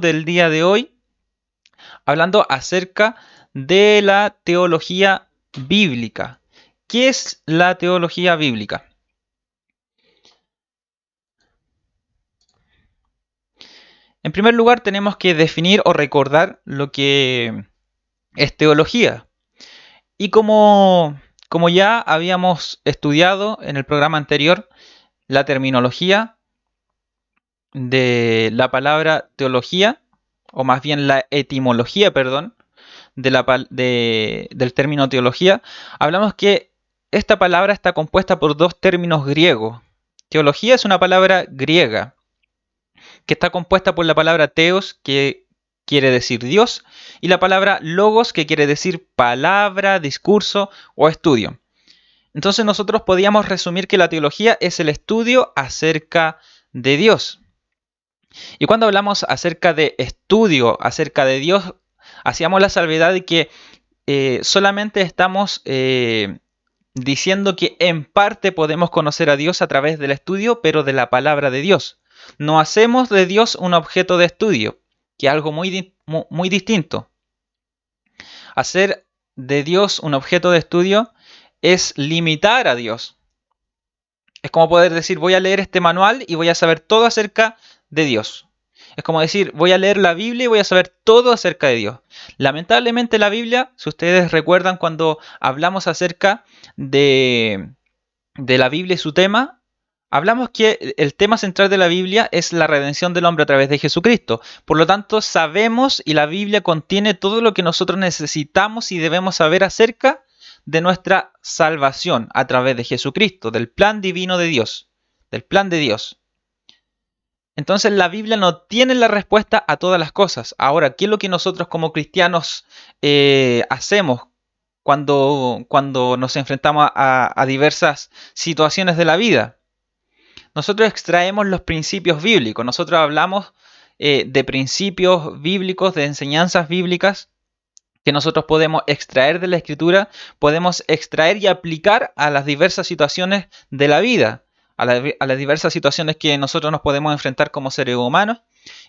del día de hoy hablando acerca de la teología bíblica. ¿Qué es la teología bíblica? En primer lugar, tenemos que definir o recordar lo que es teología. Y como ya habíamos estudiado en el programa anterior, la terminología de la palabra teología, o más bien la etimología, perdón, del término teología, hablamos que esta palabra está compuesta por dos términos griegos. Teología es una palabra griega que está compuesta por la palabra teos, que quiere decir Dios, y la palabra logos, que quiere decir palabra, discurso o estudio. Entonces nosotros podíamos resumir que la teología es el estudio acerca de Dios. Y cuando hablamos acerca de estudio acerca de Dios, hacíamos la salvedad de que solamente estamos diciendo que en parte podemos conocer a Dios a través del estudio, pero de la palabra de Dios. No hacemos de Dios un objeto de estudio, que es algo muy distinto. Hacer de Dios un objeto de estudio es limitar a Dios. Es como poder decir, voy a leer este manual y voy a saber todo acerca de Dios. Es como decir, voy a leer la Biblia y voy a saber todo acerca de Dios. Lamentablemente la Biblia, si ustedes recuerdan cuando hablamos acerca de la Biblia y su tema, hablamos que el tema central de la Biblia es la redención del hombre a través de Jesucristo. Por lo tanto, sabemos y la Biblia contiene todo lo que nosotros necesitamos y debemos saber acerca de nuestra salvación a través de Jesucristo, del plan divino de Dios, del plan de Dios. Entonces la Biblia no tiene la respuesta a todas las cosas. Ahora, ¿qué es lo que nosotros como cristianos hacemos cuando nos enfrentamos a diversas situaciones de la vida? Nosotros extraemos los principios bíblicos. Nosotros hablamos de principios bíblicos, de enseñanzas bíblicas que nosotros podemos extraer de la Escritura, podemos extraer y aplicar a las diversas situaciones de la vida, a las diversas situaciones que nosotros nos podemos enfrentar como seres humanos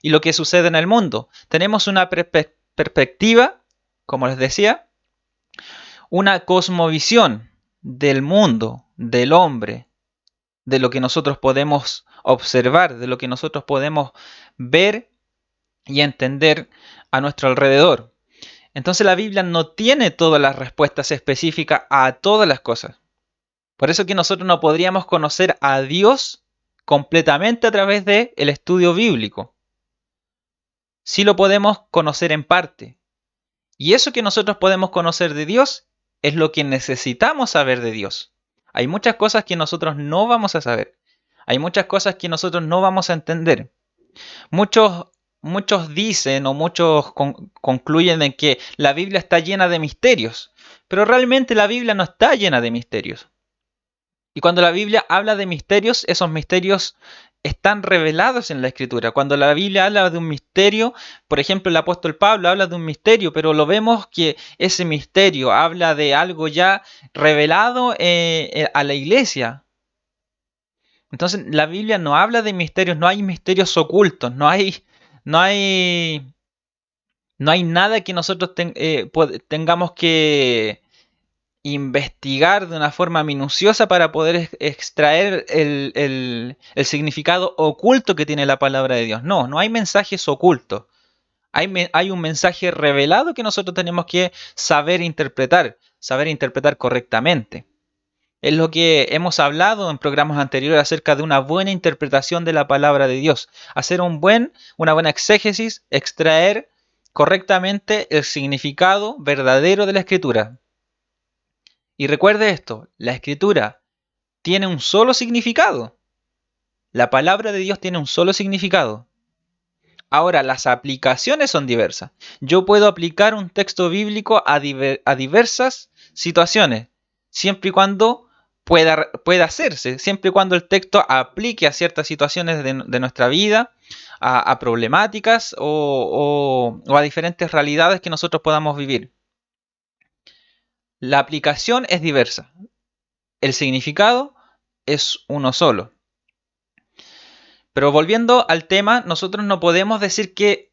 y lo que sucede en el mundo. Tenemos una perspectiva, como les decía, una cosmovisión del mundo, del hombre, de lo que nosotros podemos observar, de lo que nosotros podemos ver y entender a nuestro alrededor. Entonces la Biblia no tiene todas las respuestas específicas a todas las cosas. Por eso que nosotros no podríamos conocer a Dios completamente a través del estudio bíblico. Sí lo podemos conocer en parte. Y eso que nosotros podemos conocer de Dios es lo que necesitamos saber de Dios. Hay muchas cosas que nosotros no vamos a saber. Hay muchas cosas que nosotros no vamos a entender. Muchos dicen o muchos concluyen en que la Biblia está llena de misterios, pero realmente la Biblia no está llena de misterios. Y cuando la Biblia habla de misterios, esos misterios están revelados en la Escritura. Cuando la Biblia habla de un misterio, por ejemplo, el apóstol Pablo habla de un misterio, pero lo vemos que ese misterio habla de algo ya revelado a la iglesia. Entonces, la Biblia no habla de misterios, no hay misterios ocultos, no hay, no hay nada que nosotros tengamos que investigar de una forma minuciosa para poder extraer el significado oculto que tiene la palabra de Dios. No hay mensajes ocultos. Hay un mensaje revelado que nosotros tenemos que saber interpretar correctamente. Es lo que hemos hablado en programas anteriores acerca de una buena interpretación de la palabra de Dios. Hacer una buena exégesis, extraer correctamente el significado verdadero de la Escritura. Y recuerde esto, la Escritura tiene un solo significado. La palabra de Dios tiene un solo significado. Ahora, las aplicaciones son diversas. Yo puedo aplicar un texto bíblico a diversas situaciones, siempre y cuando pueda hacerse, siempre y cuando el texto aplique a ciertas situaciones de nuestra vida, a problemáticas o a diferentes realidades que nosotros podamos vivir. La aplicación es diversa. El significado es uno solo. Pero volviendo al tema, nosotros no podemos decir que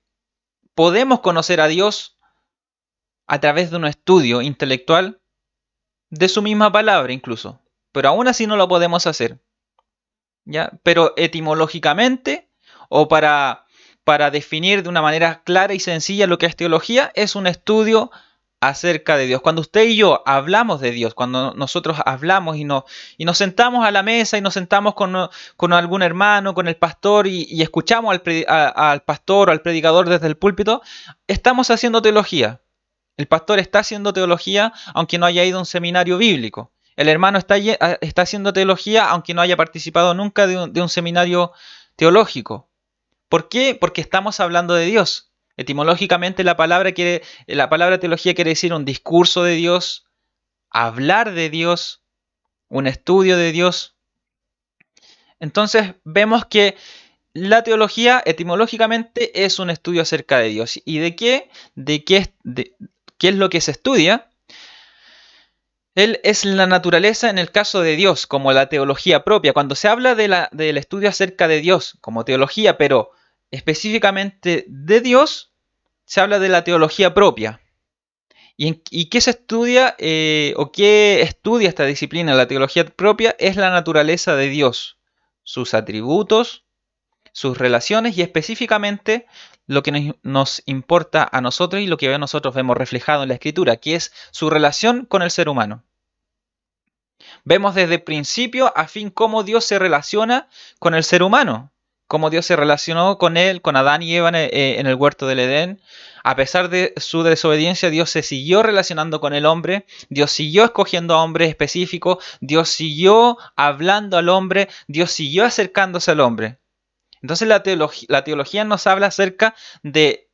podemos conocer a Dios a través de un estudio intelectual de su misma palabra incluso, pero aún así no lo podemos hacer, ¿ya? Pero etimológicamente o para definir de una manera clara y sencilla lo que es teología, es un estudio acerca de Dios. Cuando usted y yo hablamos de Dios, cuando nosotros hablamos y nos sentamos a la mesa y nos sentamos con algún hermano, con el pastor y escuchamos al pastor o al predicador desde el púlpito, estamos haciendo teología. El pastor está haciendo teología aunque no haya ido a un seminario bíblico. El hermano está haciendo teología aunque no haya participado nunca de un seminario teológico. ¿Por qué? Porque estamos hablando de Dios. Etimológicamente la palabra teología quiere decir un discurso de Dios, hablar de Dios, un estudio de Dios. Entonces vemos que la teología etimológicamente es un estudio acerca de Dios. ¿Y de qué? ¿Qué es lo que se estudia? Él es la naturaleza en el caso de Dios, como la teología propia. Cuando se habla del estudio acerca de Dios como teología, pero específicamente de Dios, se habla de la teología propia. ¿Y qué se estudia o qué estudia esta disciplina? La teología propia es la naturaleza de Dios, sus atributos, sus relaciones y específicamente lo que nos importa a nosotros y lo que nosotros vemos reflejado en la Escritura, que es su relación con el ser humano. Vemos desde principio a fin cómo Dios se relaciona con el ser humano, cómo Dios se relacionó con él, con Adán y Eva en el huerto del Edén. A pesar de su desobediencia, Dios se siguió relacionando con el hombre, Dios siguió escogiendo a hombres específicos, Dios siguió hablando al hombre, Dios siguió acercándose al hombre. Entonces la teología nos habla acerca de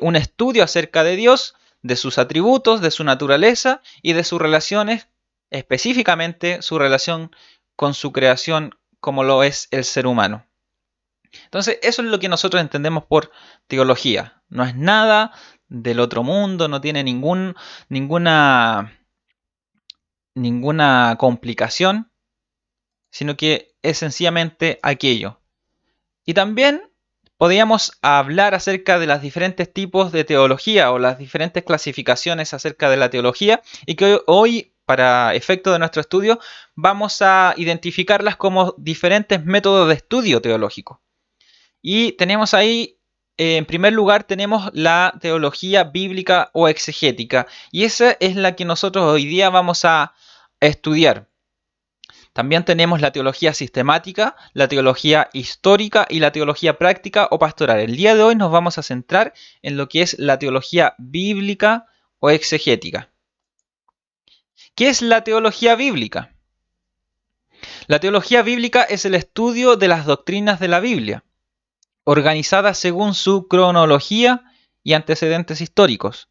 un estudio acerca de Dios, de sus atributos, de su naturaleza y de sus relaciones, específicamente su relación con su creación como lo es el ser humano. Entonces eso es lo que nosotros entendemos por teología. No es nada del otro mundo, no tiene ninguna complicación, sino que es sencillamente aquello. Y también podríamos hablar acerca de los diferentes tipos de teología o las diferentes clasificaciones acerca de la teología y que hoy, para efecto de nuestro estudio, vamos a identificarlas como diferentes métodos de estudio teológico. Y tenemos ahí, en primer lugar, tenemos la teología bíblica o exegética y esa es la que nosotros hoy día vamos a estudiar. También tenemos la teología sistemática, la teología histórica y la teología práctica o pastoral. El día de hoy nos vamos a centrar en lo que es la teología bíblica o exegética. ¿Qué es la teología bíblica? La teología bíblica es el estudio de las doctrinas de la Biblia, organizadas según su cronología y antecedentes históricos.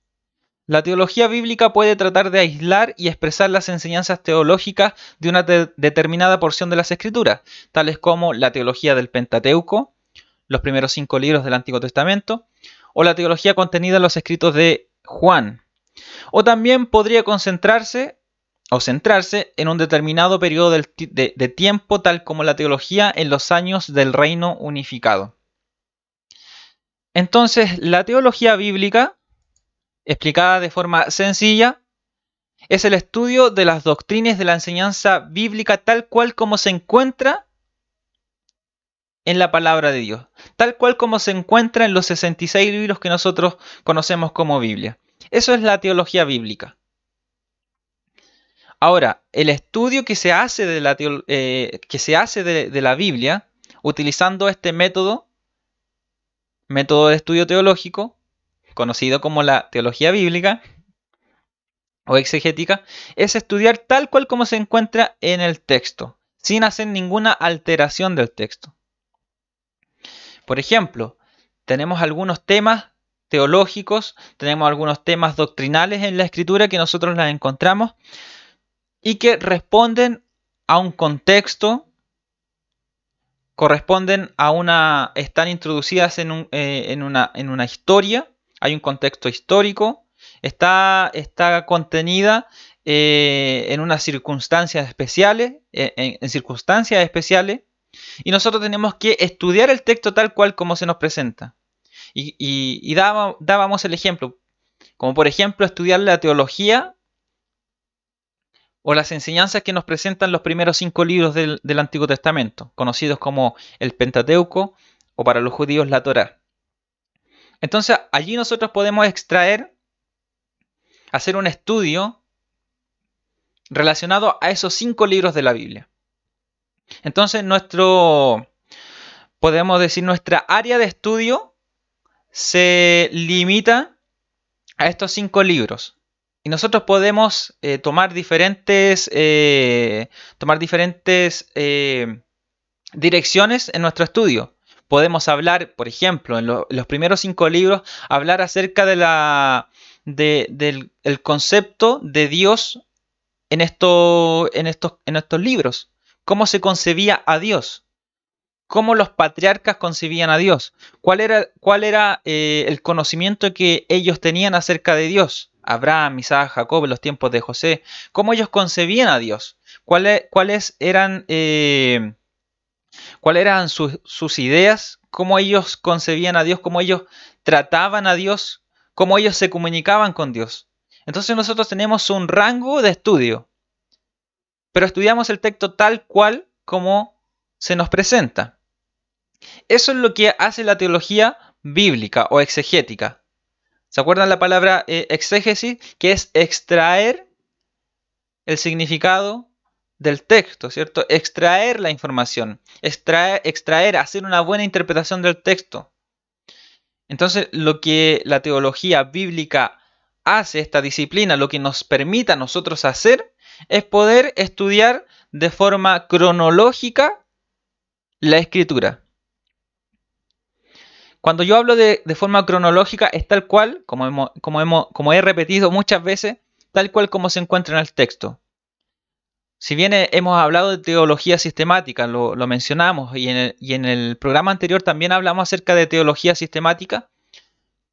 La teología bíblica puede tratar de aislar y expresar las enseñanzas teológicas de una determinada porción de las Escrituras, tales como la teología del Pentateuco, los primeros 5 libros del Antiguo Testamento, o la teología contenida en los escritos de Juan. O también podría concentrarse o centrarse en un determinado periodo de tiempo, tal como la teología en los años del reino unificado. Entonces, la teología bíblica, explicada de forma sencilla, es el estudio de las doctrinas de la enseñanza bíblica tal cual como se encuentra en la palabra de Dios, tal cual como se encuentra en los 66 libros que nosotros conocemos como Biblia. Eso es la teología bíblica. Ahora, el estudio que se hace de la Biblia, utilizando este método de estudio teológico, conocido como la teología bíblica o exegética, es estudiar tal cual como se encuentra en el texto, sin hacer ninguna alteración del texto. Por ejemplo, tenemos algunos temas teológicos, tenemos algunos temas doctrinales en la Escritura que nosotros las encontramos y que responden a un contexto, están introducidas en una historia, hay un contexto histórico, está contenida en unas circunstancias especiales, y nosotros tenemos que estudiar el texto tal cual como se nos presenta. Y dábamos el ejemplo, como por ejemplo estudiar la teología o las enseñanzas que nos presentan los primeros 5 libros del Antiguo Testamento, conocidos como el Pentateuco o para los judíos la Torá. Entonces allí nosotros podemos extraer, hacer un estudio relacionado a esos 5 libros de la Biblia. Entonces podemos decir, nuestra área de estudio se limita a estos 5 libros. Y nosotros podemos tomar diferentes direcciones en nuestro estudio. Podemos hablar, por ejemplo, en los primeros 5 libros, hablar acerca del concepto de Dios en estos libros. Cómo se concebía a Dios. Cómo los patriarcas concebían a Dios. ¿Cuál era el conocimiento que ellos tenían acerca de Dios? Abraham, Isaac, Jacob, en los tiempos de José. ¿Cómo ellos concebían a Dios? ¿Cuáles eran sus ideas? ¿Cómo ellos concebían a Dios? ¿Cómo ellos trataban a Dios? ¿Cómo ellos se comunicaban con Dios? Entonces nosotros tenemos un rango de estudio, pero estudiamos el texto tal cual como se nos presenta. Eso es lo que hace la teología bíblica o exegética. ¿Se acuerdan la palabra exégesis? Que es extraer el significado del texto, ¿cierto? Extraer la información, extraer, hacer una buena interpretación del texto. Entonces, lo que la teología bíblica hace, esta disciplina, lo que nos permite a nosotros hacer, es poder estudiar de forma cronológica la escritura. Cuando yo hablo de forma cronológica, es tal cual, como he repetido muchas veces, tal cual como se encuentra en el texto. Si bien hemos hablado de teología sistemática, lo mencionamos, y en el programa anterior también hablamos acerca de teología sistemática,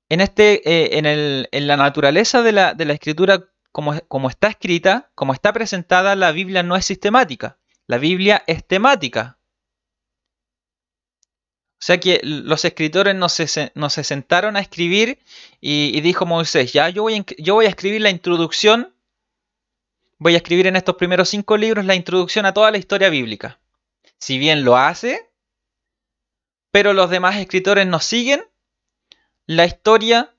en la naturaleza de la escritura, como está escrita, como está presentada, la Biblia no es sistemática, la Biblia es temática. O sea que los escritores no se sentaron a escribir y dijo Moisés, ya yo voy a escribir la introducción, voy a escribir en estos primeros 5 libros la introducción a toda la historia bíblica. Si bien lo hace, pero los demás escritores no siguen la historia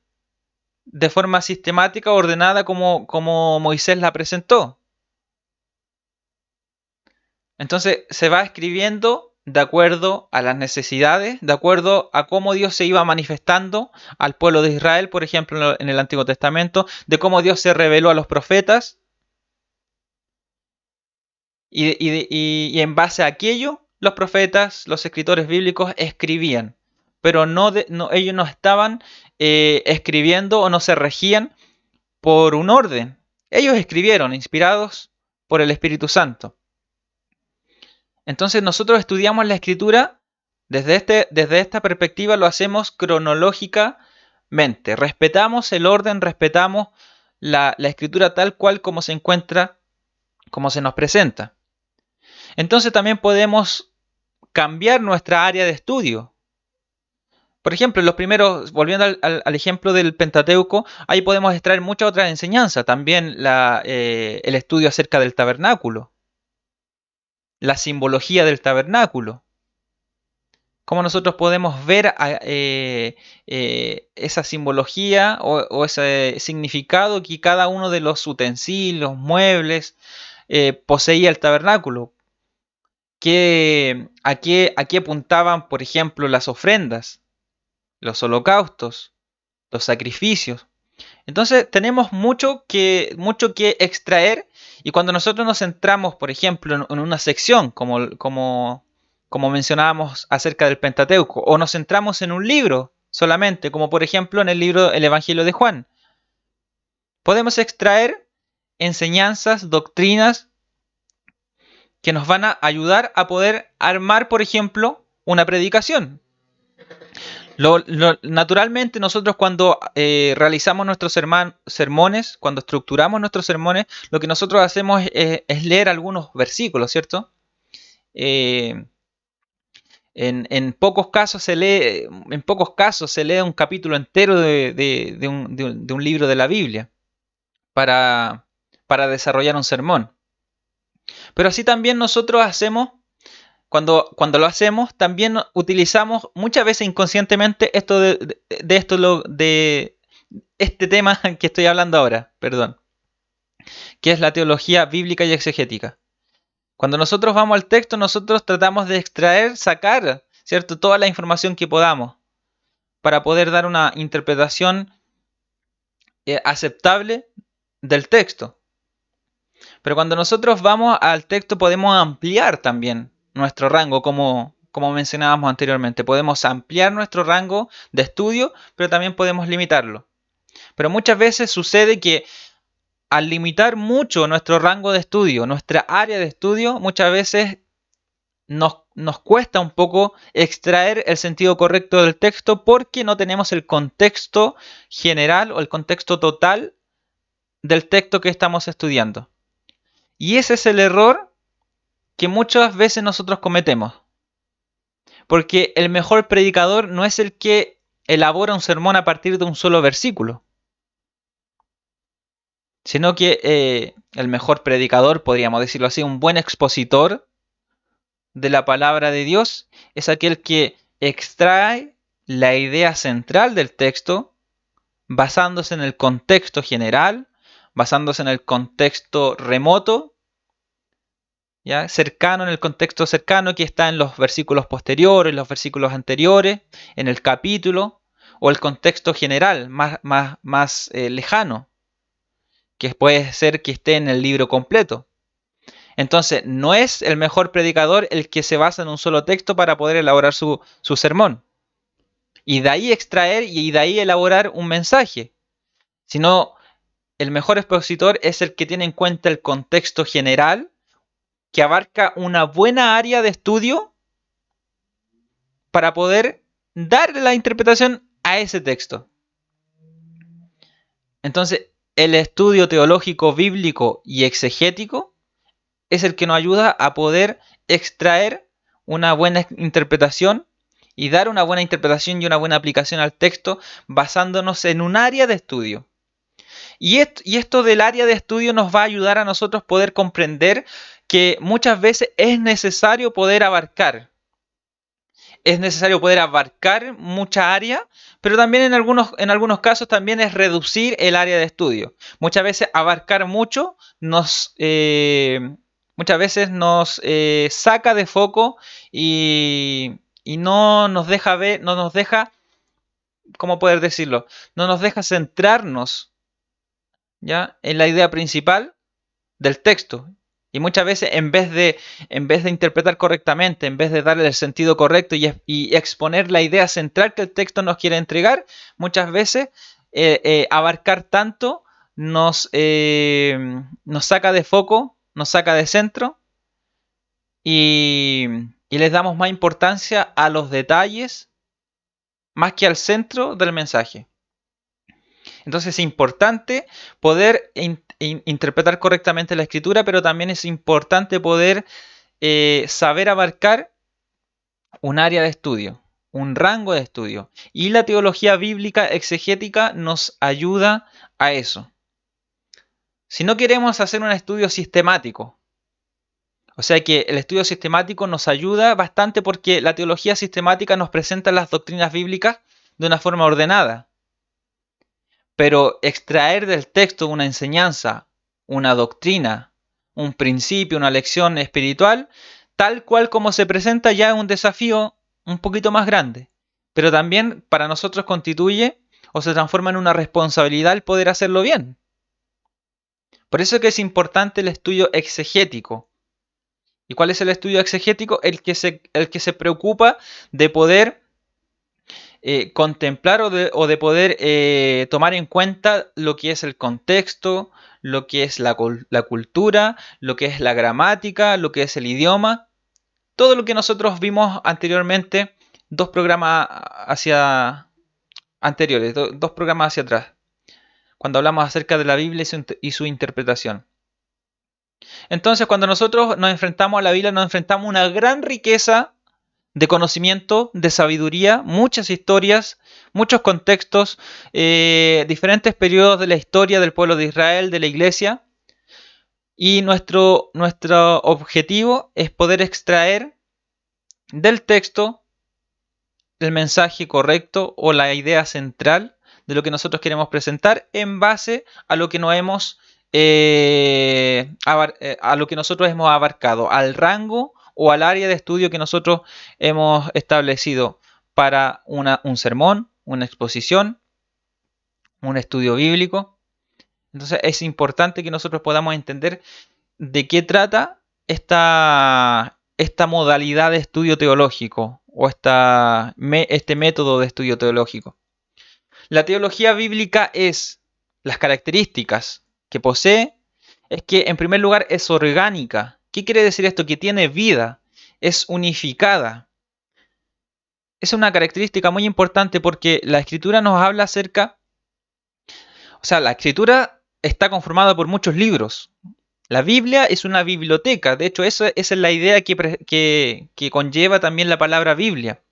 de forma sistemática, ordenada como Moisés la presentó. Entonces se va escribiendo de acuerdo a las necesidades, de acuerdo a cómo Dios se iba manifestando al pueblo de Israel, por ejemplo, en el Antiguo Testamento, de cómo Dios se reveló a los profetas, y en base a aquello, los profetas, los escritores bíblicos escribían, pero ellos no estaban escribiendo o no se regían por un orden. Ellos escribieron, inspirados por el Espíritu Santo. Entonces nosotros estudiamos la escritura desde esta perspectiva, lo hacemos cronológicamente. Respetamos el orden, respetamos la escritura tal cual como se encuentra, como se nos presenta. Entonces también podemos cambiar nuestra área de estudio. Por ejemplo, volviendo al ejemplo del Pentateuco, ahí podemos extraer muchas otras enseñanzas. También el estudio acerca del tabernáculo. La simbología del tabernáculo. Cómo nosotros podemos ver esa simbología o ese significado que cada uno de los utensilios, muebles, poseía el tabernáculo. ¿A qué apuntaban, por ejemplo, las ofrendas, los holocaustos, los sacrificios? Entonces tenemos mucho que extraer, y cuando nosotros nos centramos, por ejemplo, en una sección, como mencionábamos acerca del Pentateuco, o nos centramos en un libro solamente, como por ejemplo en el Evangelio de Juan, podemos extraer enseñanzas, doctrinas, que nos van a ayudar a poder armar, por ejemplo, una predicación. Naturalmente nosotros cuando realizamos nuestros sermones, cuando estructuramos nuestros sermones, lo que nosotros hacemos es leer algunos versículos, ¿cierto? En pocos casos se lee un capítulo entero de un libro de la Biblia para, para desarrollar un sermón. Pero así también nosotros hacemos, cuando lo hacemos, también utilizamos muchas veces inconscientemente de este tema que estoy hablando ahora, perdón, que es la teología bíblica y exegética. Cuando nosotros vamos al texto, nosotros tratamos de extraer, sacar, ¿cierto?, toda la información que podamos para poder dar una interpretación aceptable del texto. Pero cuando nosotros vamos al texto podemos ampliar también nuestro rango, como mencionábamos anteriormente. Podemos ampliar nuestro rango de estudio, pero también podemos limitarlo. Pero muchas veces sucede que al limitar mucho nuestro rango de estudio, nuestra área de estudio, muchas veces nos cuesta un poco extraer el sentido correcto del texto porque no tenemos el contexto general o el contexto total del texto que estamos estudiando. Y ese es el error que muchas veces nosotros cometemos. Porque el mejor predicador no es el que elabora un sermón a partir de un solo versículo, sino que el mejor predicador, podríamos decirlo así, un buen expositor de la palabra de Dios, es aquel que extrae la idea central del texto basándose en el contexto general, basándose en el contexto remoto, ¿ya?, cercano, en el contexto cercano que está en los versículos posteriores, los versículos anteriores, en el capítulo, o el contexto general más lejano, que puede ser que esté en el libro completo. Entonces, no es el mejor predicador el que se basa en un solo texto para poder elaborar su sermón. Y de ahí extraer y de ahí elaborar un mensaje. Sino, el mejor expositor es el que tiene en cuenta el contexto general, que abarca una buena área de estudio para poder darle la interpretación a ese texto. Entonces, el estudio teológico, bíblico y exegético es el que nos ayuda a poder extraer una buena interpretación y dar una buena interpretación y una buena aplicación al texto basándonos en un área de estudio. Y esto del área de estudio nos va a ayudar a nosotros poder comprender que muchas veces es necesario poder abarcar. Es necesario poder abarcar mucha área, pero también en algunos casos también es reducir el área de estudio. Muchas veces abarcar mucho muchas veces nos saca de foco y no nos deja ver, no nos deja, ¿cómo poder decirlo? No nos deja centrarnos, ¿ya?, en la idea principal del texto. Y muchas veces en vez de interpretar correctamente, en vez de darle el sentido correcto y exponer la idea central que el texto nos quiere entregar, muchas veces abarcar tanto nos saca de foco, nos saca de centro y les damos más importancia a los detalles más que al centro del mensaje. Entonces es importante poder interpretar correctamente la escritura, pero también es importante poder saber abarcar un área de estudio, un rango de estudio. Y la teología bíblica exegética nos ayuda a eso. Si no queremos hacer un estudio sistemático, o sea que el estudio sistemático nos ayuda bastante porque la teología sistemática nos presenta las doctrinas bíblicas de una forma ordenada. Pero extraer del texto una enseñanza, una doctrina, un principio, una lección espiritual, tal cual como se presenta, ya es un desafío un poquito más grande. Pero también para nosotros constituye o se transforma en una responsabilidad el poder hacerlo bien. Por eso es que es importante el estudio exegético. ¿Y cuál es el estudio exegético? El que se preocupa de poder contemplar o de poder tomar en cuenta lo que es el contexto, lo que es la cultura, lo que es la gramática, lo que es el idioma, todo lo que nosotros vimos anteriormente, dos programas anteriores, dos programas hacia atrás, cuando hablamos acerca de la Biblia y su interpretación. Entonces, cuando nosotros nos enfrentamos a la Biblia, nos enfrentamos a una gran riqueza de conocimiento, de sabiduría, muchas historias, muchos contextos, diferentes periodos de la historia del pueblo de Israel, de la iglesia. Y nuestro objetivo es poder extraer del texto el mensaje correcto o la idea central de lo que nosotros queremos presentar en base a lo que a lo que nosotros hemos abarcado, al rango o al área de estudio que nosotros hemos establecido para un sermón, una exposición, un estudio bíblico. Entonces es importante que nosotros podamos entender de qué trata esta modalidad de estudio teológico o este método de estudio teológico. La teología bíblica las características que posee, es que en primer lugar es orgánica. ¿Qué quiere decir esto? Que tiene vida, es unificada. Es una característica muy importante porque la escritura nos habla acerca, la escritura está conformada por muchos libros. La Biblia es una biblioteca, de hecho esa es la idea que conlleva también la palabra Biblia.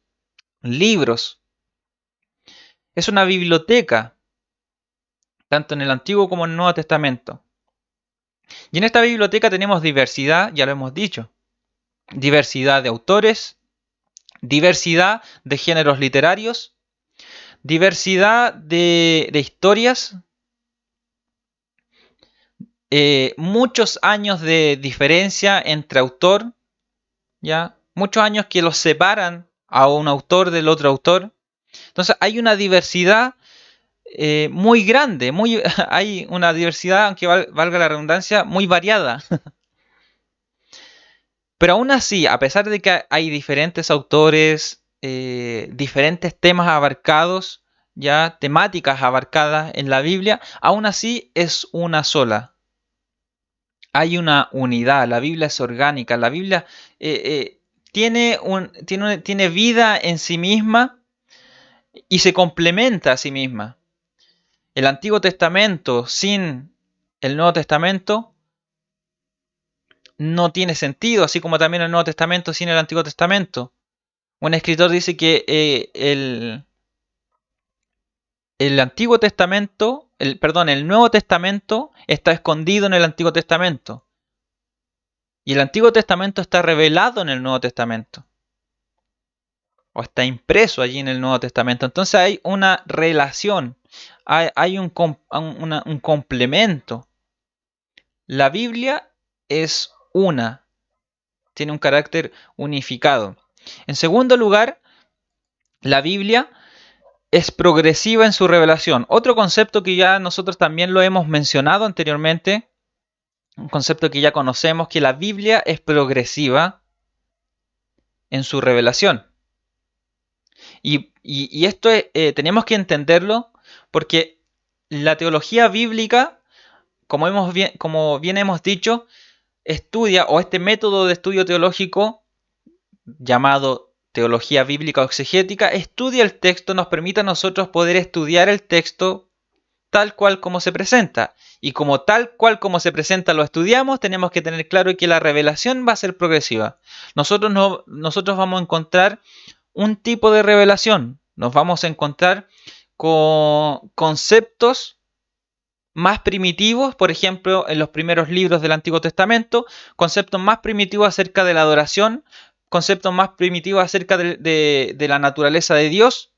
Libros. Es una biblioteca, tanto en el Antiguo como en el Nuevo Testamento. Y en esta biblioteca tenemos diversidad, ya lo hemos dicho. Diversidad de autores, diversidad de géneros literarios, diversidad de historias, muchos años de diferencia entre autor, ¿ya? Muchos años que los separan a un autor del otro autor. Entonces hay una diversidad muy grande, hay una diversidad, aunque valga la redundancia, muy variada. Pero aún así, a pesar de que hay diferentes autores, diferentes temas abarcados, ya temáticas abarcadas en la Biblia, aún así es una sola. Hay una unidad, la Biblia es orgánica, la Biblia tiene vida en sí misma y se complementa a sí misma. El Antiguo Testamento sin el Nuevo Testamento no tiene sentido, así como también el Nuevo Testamento sin el Antiguo Testamento. Un escritor dice que el Antiguo Testamento, el Nuevo Testamento está escondido en el Antiguo Testamento. Y el Antiguo Testamento está revelado en el Nuevo Testamento. O está impreso allí en el Nuevo Testamento. Entonces hay una relación, hay un complemento. La Biblia es una, tiene un carácter unificado. En segundo lugar, la Biblia es progresiva en su revelación. Otro concepto que ya nosotros también lo hemos mencionado anteriormente, un concepto que ya conocemos, que la Biblia es progresiva en su revelación. Y esto tenemos que entenderlo porque la teología bíblica, como bien hemos dicho, estudia, o este método de estudio teológico llamado teología bíblica o exegética, estudia el texto, nos permite a nosotros poder estudiar el texto tal cual como se presenta. Y como tal cual como se presenta lo estudiamos, tenemos que tener claro que la revelación va a ser progresiva. Nosotros vamos a encontrar un tipo de revelación. Nos vamos a encontrar con conceptos más primitivos, por ejemplo, en los primeros libros del Antiguo Testamento, conceptos más primitivos acerca de la adoración, conceptos más primitivos acerca de la naturaleza de Dios,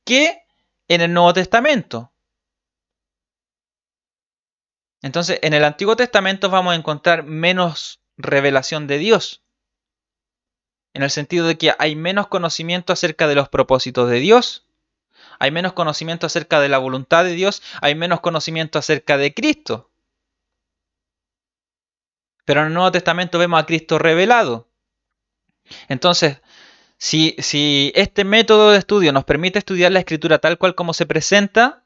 que en el Nuevo Testamento. Entonces, en el Antiguo Testamento vamos a encontrar menos revelación de Dios, en el sentido de que hay menos conocimiento acerca de los propósitos de Dios, hay menos conocimiento acerca de la voluntad de Dios, hay menos conocimiento acerca de Cristo. Pero en el Nuevo Testamento vemos a Cristo revelado. Entonces, si este método de estudio nos permite estudiar la Escritura tal cual como se presenta,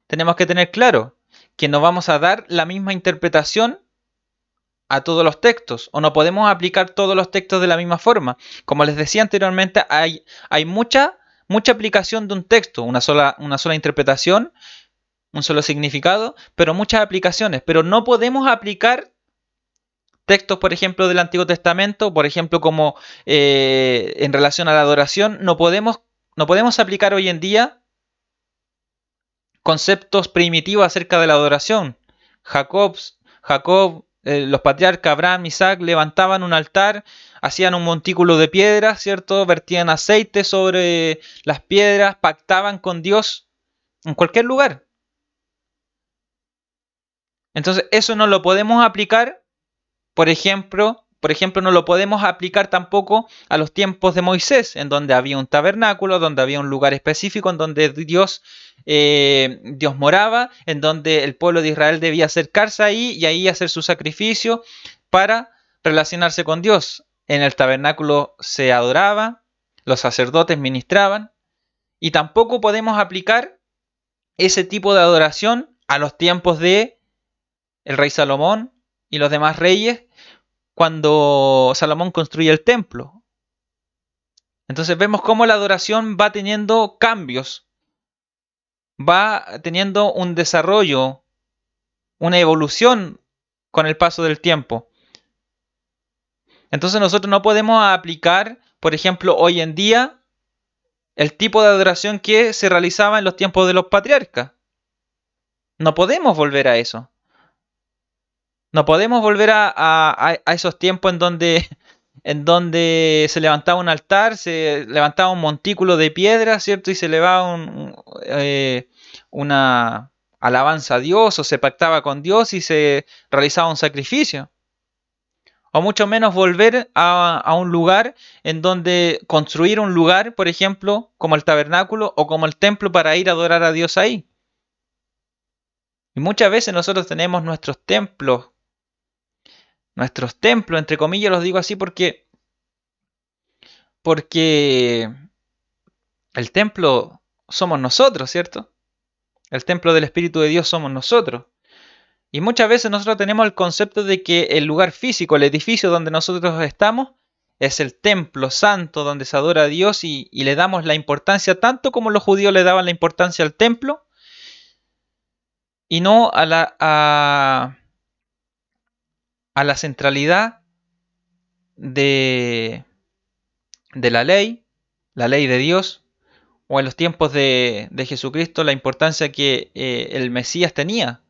tenemos que tener claro que no vamos a dar la misma interpretación a todos los textos, o no podemos aplicar todos los textos de la misma forma. Como les decía anteriormente, hay mucha aplicación de un texto, una sola interpretación, un solo significado, pero muchas aplicaciones. Pero no podemos aplicar textos, por ejemplo, del Antiguo Testamento, por ejemplo, como en relación a la adoración, no podemos aplicar hoy en día conceptos primitivos acerca de la adoración. Jacob, los patriarcas Abraham, Isaac levantaban un altar, hacían un montículo de piedras, ¿cierto? Vertían aceite sobre las piedras, pactaban con Dios en cualquier lugar. Entonces, eso no lo podemos aplicar, por ejemplo, no lo podemos aplicar tampoco a los tiempos de Moisés, en donde había un tabernáculo, donde había un lugar específico, en donde Dios moraba, en donde el pueblo de Israel debía acercarse ahí y ahí hacer su sacrificio para relacionarse con Dios. En el tabernáculo se adoraba, los sacerdotes ministraban, y tampoco podemos aplicar ese tipo de adoración a los tiempos de el rey Salomón y los demás reyes, cuando Salomón construye el templo. Entonces vemos cómo la adoración va teniendo cambios, va teniendo un desarrollo, una evolución con el paso del tiempo. Entonces nosotros no podemos aplicar, por ejemplo, hoy en día, el tipo de adoración que se realizaba en los tiempos de los patriarcas. No podemos volver a eso. No podemos volver a esos tiempos en donde se levantaba un altar, se levantaba un montículo de piedra, ¿cierto? Y se elevaba una alabanza a Dios, o se pactaba con Dios y se realizaba un sacrificio. O mucho menos volver a un lugar en donde construir un lugar, por ejemplo, como el tabernáculo o como el templo para ir a adorar a Dios ahí. Y muchas veces nosotros tenemos nuestros templos, entre comillas los digo así porque el templo somos nosotros, ¿cierto? El templo del Espíritu de Dios somos nosotros. Y muchas veces nosotros tenemos el concepto de que el lugar físico, el edificio donde nosotros estamos, es el templo santo donde se adora a Dios y le damos la importancia tanto como los judíos le daban la importancia al templo y no a la centralidad de la ley de Dios, o en los tiempos de Jesucristo, la importancia que el Mesías tenía,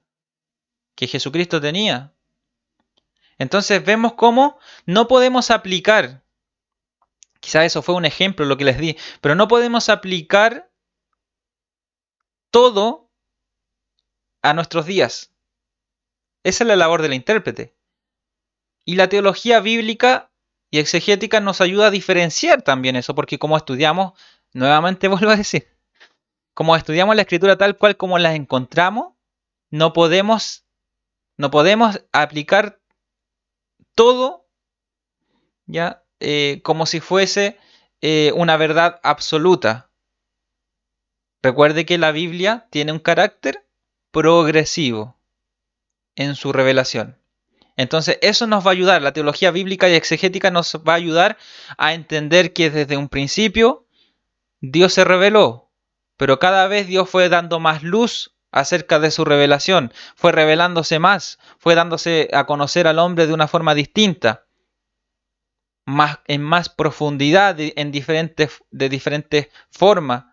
que Jesucristo tenía. Entonces vemos cómo no podemos aplicar, quizás eso fue un ejemplo lo que les di, pero no podemos aplicar todo a nuestros días. Esa es la labor del intérprete. Y la teología bíblica y exegética nos ayuda a diferenciar también eso, porque como estudiamos, nuevamente vuelvo a decir, como estudiamos la escritura tal cual como la encontramos, no podemos aplicar todo ya como si fuese una verdad absoluta. Recuerde que la Biblia tiene un carácter progresivo en su revelación. Entonces eso nos va a ayudar, la teología bíblica y exegética nos va a ayudar a entender que desde un principio Dios se reveló, pero cada vez Dios fue dando más luz acerca de su revelación, fue revelándose más, fue dándose a conocer al hombre de una forma distinta, en más profundidad, de diferentes formas,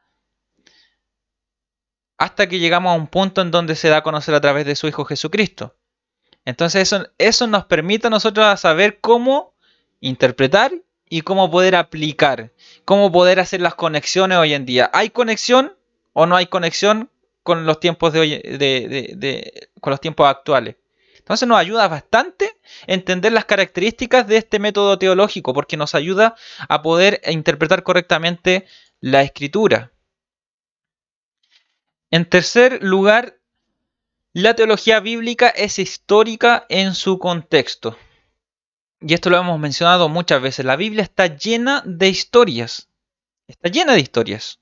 hasta que llegamos a un punto en donde se da a conocer a través de su Hijo Jesucristo. Entonces eso nos permite a nosotros saber cómo interpretar y cómo poder aplicar, cómo poder hacer las conexiones hoy en día. ¿Hay conexión o no hay conexión con los tiempos con los tiempos actuales? Entonces nos ayuda bastante entender las características de este método teológico, porque nos ayuda a poder interpretar correctamente la escritura. En tercer lugar, la teología bíblica es histórica en su contexto. Y esto lo hemos mencionado muchas veces. La Biblia está llena de historias. Está llena de historias.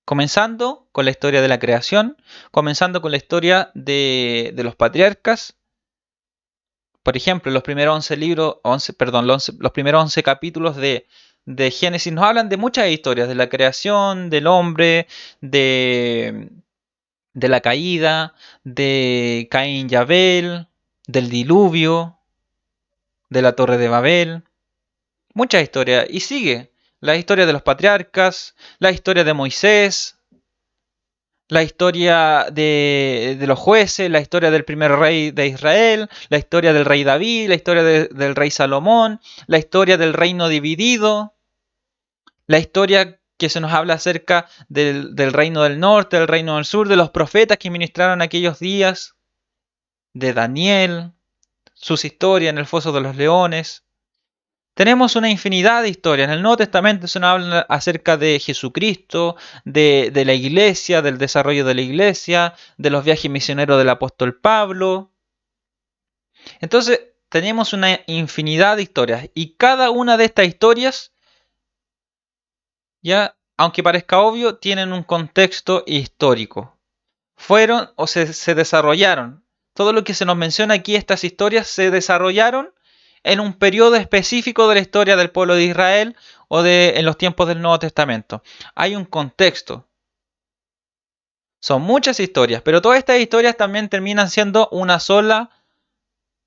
Comenzando con la historia de la creación, comenzando con la historia de los patriarcas. Por ejemplo, los primeros 11 capítulos de Génesis nos hablan de muchas historias, de la creación, del hombre, de la caída, de Caín y Abel, del diluvio. de la Torre de Babel, muchas historias. Y sigue la historia de los patriarcas, la historia de Moisés, la historia de los jueces, la historia del primer rey de Israel, la historia del rey David, la historia del rey Salomón, la historia del reino dividido, la historia que se nos habla acerca del reino del norte, del reino del sur, de los profetas que ministraron aquellos días, de Daniel, sus historias en el foso de los leones. Tenemos una infinidad de historias. En el Nuevo Testamento se nos habla acerca de Jesucristo, de la iglesia, del desarrollo de la iglesia, de los viajes misioneros del apóstol Pablo. Entonces, tenemos una infinidad de historias. Y cada una de estas historias, ya, aunque parezca obvio, tienen un contexto histórico. Fueron o se desarrollaron. Todo lo que se nos menciona aquí, estas historias se desarrollaron en un periodo específico de la historia del pueblo de Israel o en los tiempos del Nuevo Testamento. Hay un contexto. Son muchas historias, pero todas estas historias también terminan siendo una sola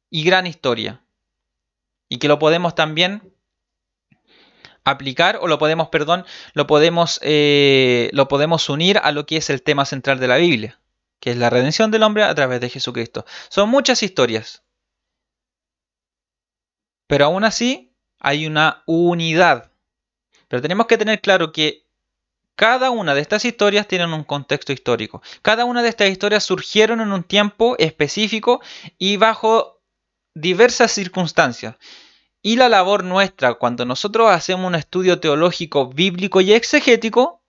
y gran historia. Y que lo podemos también aplicar o lo podemos, perdón, lo podemos unir a lo que es el tema central de la Biblia, que es la redención del hombre a través de Jesucristo. Son muchas historias, pero aún así hay una unidad. Pero tenemos que tener claro que cada una de estas historias tiene un contexto histórico. Cada una de estas historias surgieron en un tiempo específico y bajo diversas circunstancias. Y la labor nuestra cuando nosotros hacemos un estudio teológico, bíblico y exegético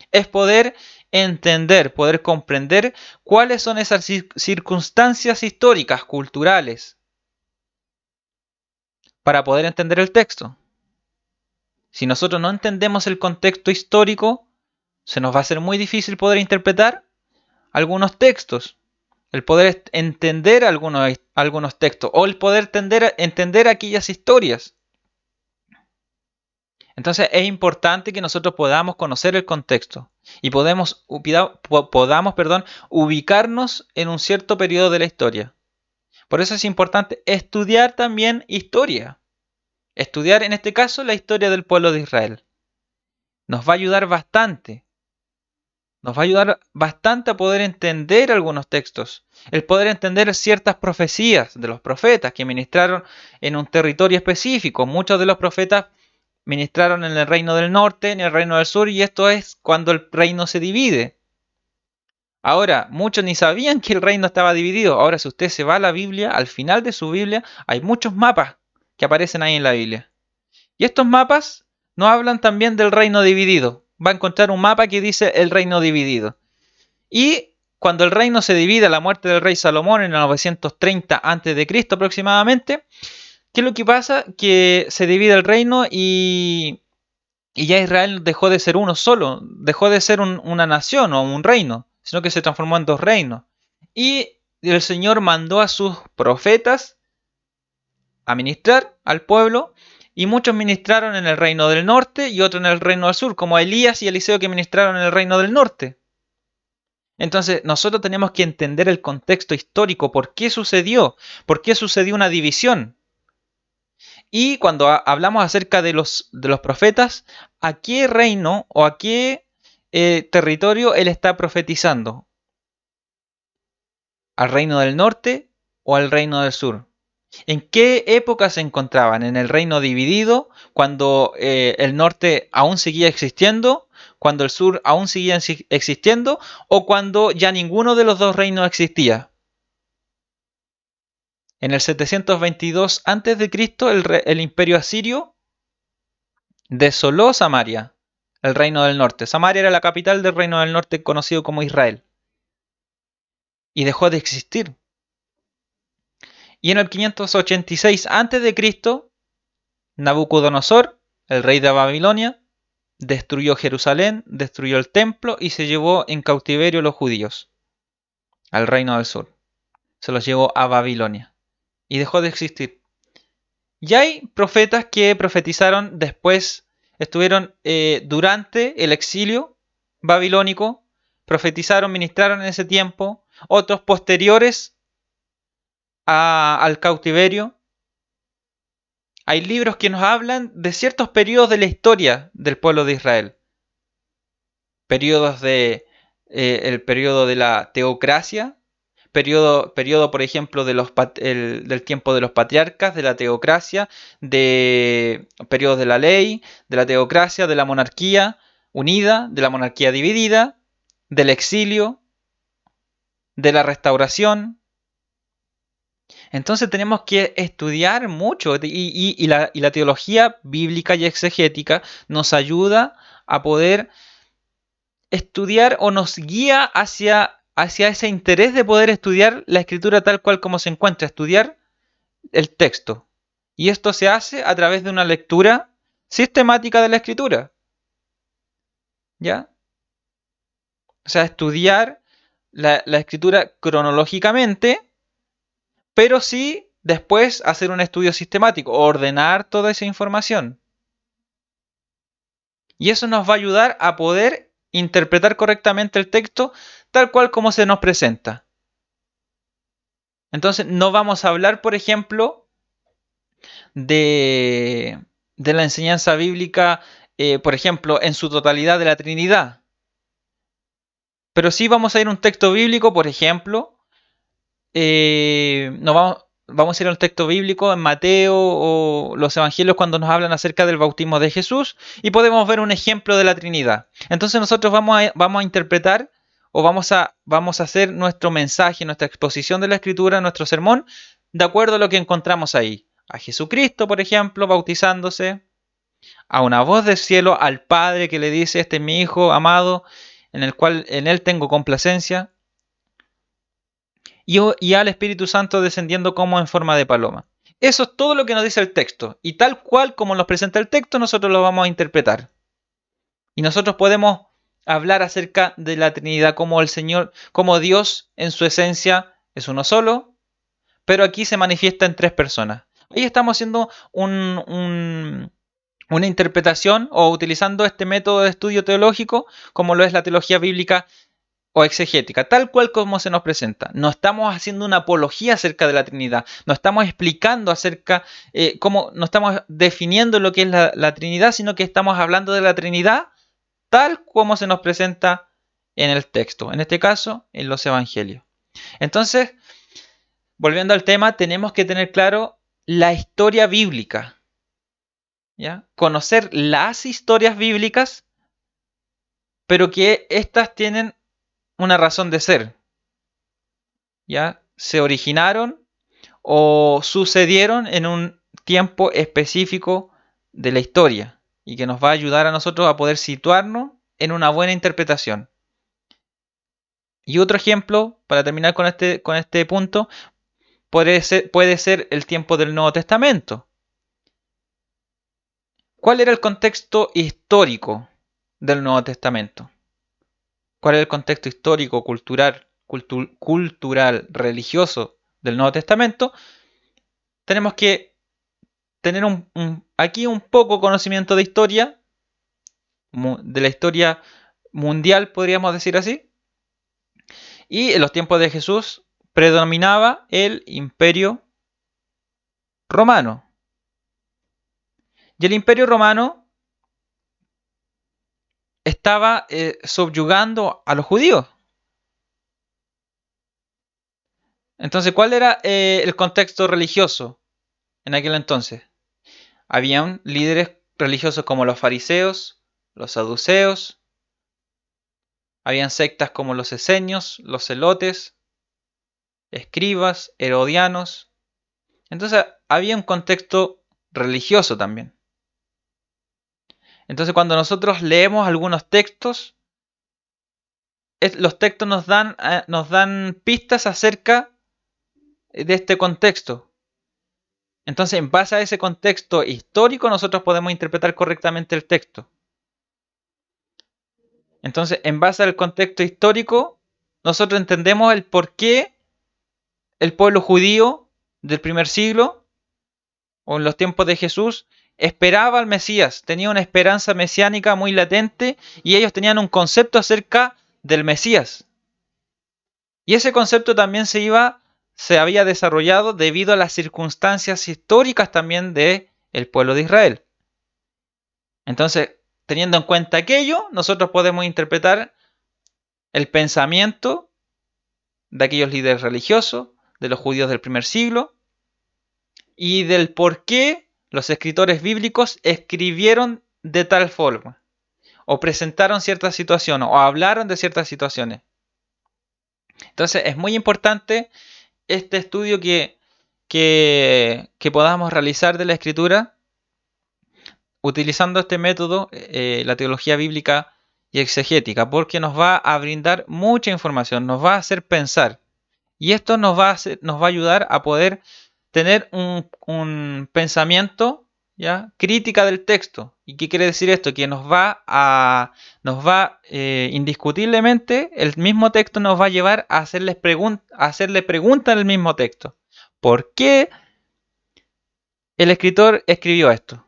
es poder entender, poder comprender cuáles son esas circunstancias históricas, culturales, para poder entender el texto. Si nosotros no entendemos el contexto histórico, se nos va a ser muy difícil poder interpretar algunos textos, el poder entender algunos textos o el poder entender aquellas historias. Entonces es importante que nosotros podamos conocer el contexto y podamos ubicarnos en un cierto periodo de la historia. Por eso es importante estudiar también historia. Estudiar en este caso la historia del pueblo de Israel. Nos va a ayudar bastante. Nos va a ayudar bastante a poder entender algunos textos. El poder entender ciertas profecías de los profetas que ministraron en un territorio específico. Muchos de los profetas ministraron en el reino del norte, en el reino del sur, y esto es cuando el reino se divide. Ahora, muchos ni sabían que el reino estaba dividido. Ahora, si usted se va a la Biblia, al final de su Biblia, hay muchos mapas que aparecen ahí en la Biblia. Y estos mapas nos hablan también del reino dividido. Va a encontrar un mapa que dice el reino dividido. Y cuando el reino se divide a la muerte del rey Salomón en el 930 a.C. aproximadamente, ¿qué es lo que pasa? Que se divide el reino y ya Israel dejó de ser uno solo, dejó de ser una nación o un reino, sino que se transformó en dos reinos. Y el Señor mandó a sus profetas a ministrar al pueblo, y muchos ministraron en el reino del norte y otros en el reino del sur, como Elías y Eliseo que ministraron en el reino del norte. Entonces nosotros tenemos que entender el contexto histórico, por qué sucedió una división. Y cuando hablamos acerca de los profetas, ¿a qué reino o a qué territorio él está profetizando? ¿Al reino del norte o al reino del sur? ¿En qué época se encontraban? ¿En el reino dividido, cuando el norte aún seguía existiendo, cuando el sur aún seguía existiendo, o cuando ya ninguno de los dos reinos existía? En el 722 a.C., el imperio asirio desoló Samaria, el reino del norte. Samaria era la capital del reino del norte conocido como Israel. Y dejó de existir. Y en el 586 a.C., Nabucodonosor, el rey de Babilonia, destruyó Jerusalén, destruyó el templo y se llevó en cautiverio a los judíos al reino del sur. Se los llevó a Babilonia y dejó de existir. Y hay profetas que profetizaron después, estuvieron durante el exilio babilónico, profetizaron, ministraron en ese tiempo, otros posteriores al cautiverio, Hay libros que nos hablan de ciertos periodos de la historia del pueblo de Israel. Periodos el periodo de la teocracia, periodo por ejemplo, del tiempo de los patriarcas, de la teocracia, de periodos de la ley, de la teocracia, de la monarquía unida, de la monarquía dividida, del exilio, de la restauración. Entonces tenemos que estudiar mucho y la teología bíblica y exegética nos ayuda a poder estudiar o nos guía hacia ese interés de poder estudiar la escritura tal cual como se encuentra, estudiar el texto. Y esto se hace a través de una lectura sistemática de la escritura. ¿Ya? O sea, estudiar la escritura cronológicamente, pero sí después hacer un estudio sistemático, ordenar toda esa información. Y eso nos va a ayudar a poder interpretar correctamente el texto tal cual como se nos presenta. Entonces no vamos a hablar, por ejemplo, de la enseñanza bíblica, por ejemplo, en su totalidad de la Trinidad. Pero sí vamos a ir a un texto bíblico, por ejemplo, vamos a ir a un texto bíblico en Mateo o los evangelios cuando nos hablan acerca del bautismo de Jesús y podemos ver un ejemplo de la Trinidad. Entonces nosotros vamos a interpretar o vamos a hacer nuestro mensaje, nuestra exposición de la Escritura, nuestro sermón, de acuerdo a lo que encontramos ahí. A Jesucristo, por ejemplo, bautizándose, a una voz del cielo, al Padre que le dice, este es mi Hijo amado, en él tengo complacencia, y al Espíritu Santo descendiendo como en forma de paloma. Eso es todo lo que nos dice el texto, y tal cual como nos presenta el texto, nosotros lo vamos a interpretar. Y nosotros podemos hablar acerca de la Trinidad como el Señor, como Dios en su esencia es uno solo, pero aquí se manifiesta en tres personas. Ahí estamos haciendo una interpretación o utilizando este método de estudio teológico como lo es la teología bíblica o exegética, tal cual como se nos presenta. No estamos haciendo una apología acerca de la Trinidad, no estamos explicando acerca no estamos definiendo lo que es la Trinidad, sino que estamos hablando de la Trinidad tal como se nos presenta en el texto, en este caso en los evangelios. Entonces, volviendo al tema, tenemos que tener claro la historia bíblica, ¿ya? Conocer las historias bíblicas, pero que éstas tienen una razón de ser, ¿ya? Se originaron o sucedieron en un tiempo específico de la historia y que nos va a ayudar a nosotros a poder situarnos en una buena interpretación. Y otro ejemplo, para terminar con este punto, puede ser el tiempo del Nuevo Testamento. ¿Cuál era el contexto histórico del Nuevo Testamento? ¿Cuál era el contexto histórico, cultural, religioso del Nuevo Testamento? Tenemos que tener aquí un poco conocimiento de historia, de la historia mundial, podríamos decir así. Y en los tiempos de Jesús predominaba el Imperio Romano. Y el Imperio Romano estaba subyugando a los judíos. Entonces, ¿cuál era el contexto religioso en aquel entonces? Habían líderes religiosos como los fariseos, los saduceos, habían sectas como los esenios, los celotes, escribas, herodianos. Entonces, había un contexto religioso también. Entonces, cuando nosotros leemos algunos textos, los textos nos dan pistas acerca de este contexto. Entonces, en base a ese contexto histórico, nosotros podemos interpretar correctamente el texto. Entonces, en base al contexto histórico, nosotros entendemos el por qué el pueblo judío del primer siglo, o en los tiempos de Jesús, esperaba al Mesías, tenía una esperanza mesiánica muy latente y ellos tenían un concepto acerca del Mesías. Y ese concepto también se había desarrollado debido a las circunstancias históricas también de el pueblo de Israel. Entonces, teniendo en cuenta aquello, nosotros podemos interpretar el pensamiento de aquellos líderes religiosos, de los judíos del primer siglo, y del por qué los escritores bíblicos escribieron de tal forma, o presentaron ciertas situaciones, o hablaron de ciertas situaciones. Entonces es muy importante este estudio que podamos realizar de la escritura utilizando este método, la teología bíblica y exegética, porque nos va a brindar mucha información, nos va a hacer pensar. Y esto nos va a ayudar a poder tener un pensamiento, ¿ya?, crítica del texto. ¿Y qué quiere decir esto? Que indiscutiblemente, el mismo texto nos va a llevar a hacerle preguntas en el mismo texto. ¿Por qué el escritor escribió esto?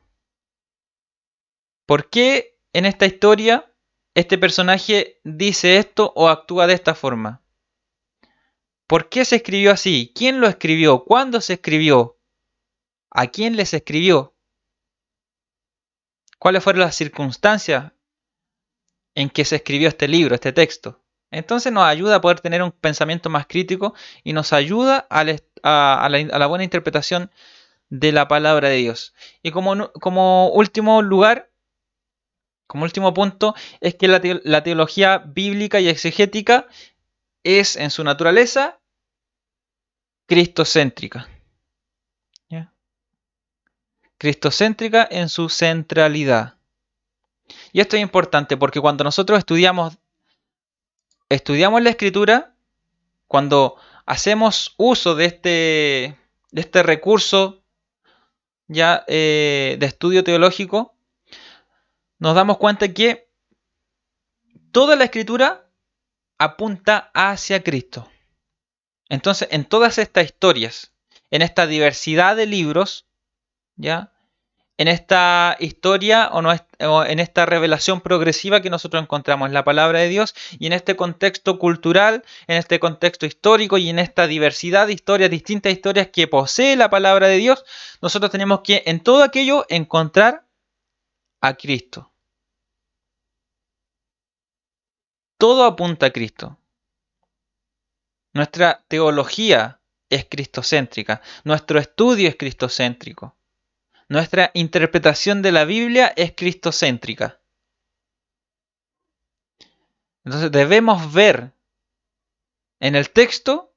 ¿Por qué en esta historia este personaje dice esto o actúa de esta forma? ¿Por qué se escribió así? ¿Quién lo escribió? ¿Cuándo se escribió? ¿A quién les escribió? ¿Cuáles fueron las circunstancias en que se escribió este libro, este texto? Entonces nos ayuda a poder tener un pensamiento más crítico y nos ayuda a la buena interpretación de la palabra de Dios. Y como último lugar, como último punto, es que la teología bíblica y exegética es en su naturaleza cristocéntrica. ¿Ya? Cristocéntrica en su centralidad. Y esto es importante porque cuando nosotros estudiamos la escritura, cuando hacemos uso de este recurso ya de estudio teológico, nos damos cuenta que toda la escritura apunta hacia Cristo. Entonces, en todas estas historias, en esta diversidad de libros, ¿ya?, en esta historia o en esta revelación progresiva que nosotros encontramos en la palabra de Dios y en este contexto cultural, en este contexto histórico y en esta diversidad de historias, distintas historias que posee la palabra de Dios, nosotros tenemos que en todo aquello encontrar a Cristo. Todo apunta a Cristo. Nuestra teología es cristocéntrica, nuestro estudio es cristocéntrico. Nuestra interpretación de la Biblia es cristocéntrica. Entonces debemos ver en el texto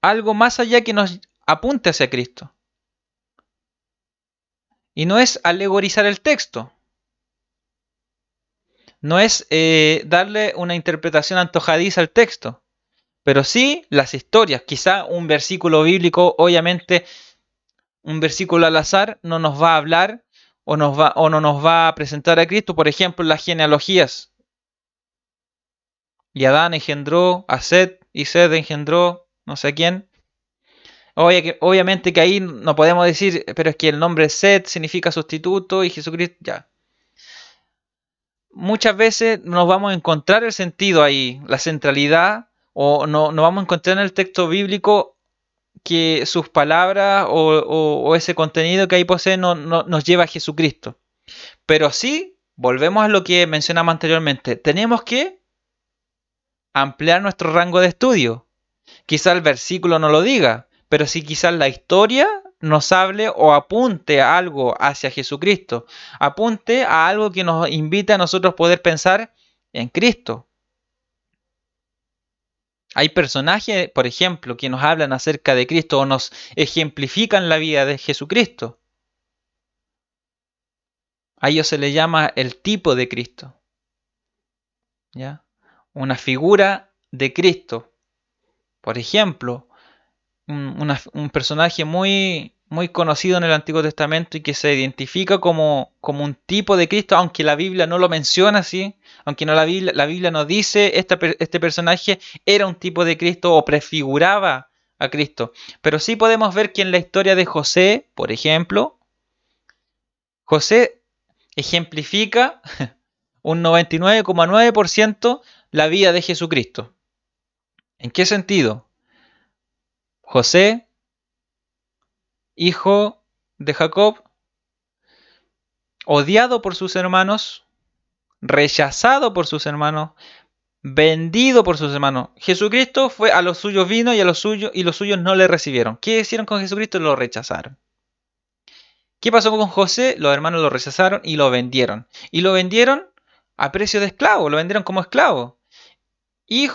algo más allá que nos apunte hacia Cristo. Y no es alegorizar el texto. No es darle una interpretación antojadiza al texto. Pero sí las historias. Quizá un versículo bíblico, obviamente, un versículo al azar no nos va a hablar o no nos va a presentar a Cristo. Por ejemplo, las genealogías. Y Adán engendró a Set y Set engendró no sé quién. Obviamente que ahí no podemos decir, pero es que el nombre Set significa sustituto y Jesucristo, ya. Muchas veces nos vamos a encontrar el sentido ahí, la centralidad, o no vamos a encontrar en el texto bíblico que sus palabras o ese contenido que ahí posee no nos lleva a Jesucristo. Pero sí, volvemos a lo que mencionamos anteriormente, tenemos que ampliar nuestro rango de estudio. Quizá el versículo no lo diga, pero si quizás la historia nos hable o apunte a algo hacia Jesucristo, apunte a algo que nos invite a nosotros poder pensar en Cristo. Hay personajes, por ejemplo, que nos hablan acerca de Cristo o nos ejemplifican la vida de Jesucristo. A ellos se les llama el tipo de Cristo. ¿Ya? Una figura de Cristo. Por ejemplo, un personaje muy conocido en el Antiguo Testamento y que se identifica como un tipo de Cristo, aunque la Biblia no lo menciona así, aunque la Biblia no dice este personaje era un tipo de Cristo o prefiguraba a Cristo. Pero sí podemos ver que en la historia de José, por ejemplo, José ejemplifica un 99,9% la vida de Jesucristo. ¿En qué sentido? José, hijo de Jacob, odiado por sus hermanos, rechazado por sus hermanos, vendido por sus hermanos. Jesucristo fue a los suyos vino y a los suyos y los suyos no le recibieron. ¿Qué hicieron con Jesucristo? Lo rechazaron. ¿Qué pasó con José? Los hermanos lo rechazaron y lo vendieron. Y lo vendieron a precio de esclavo, lo vendieron como esclavo. Y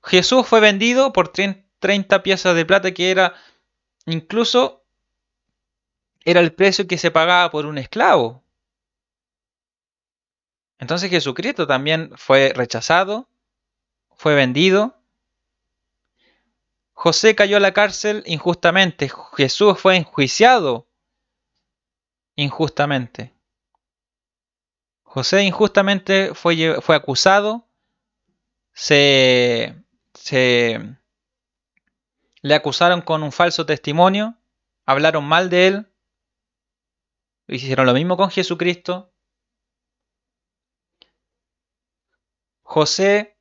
Jesús fue vendido por 30 piezas de plata, que era incluso era el precio que se pagaba por un esclavo. Entonces Jesucristo también fue rechazado, fue vendido. José cayó a la cárcel injustamente. Jesús fue enjuiciado injustamente. José injustamente fue acusado, se, se le acusaron con un falso testimonio, hablaron mal de él, hicieron lo mismo con Jesucristo. José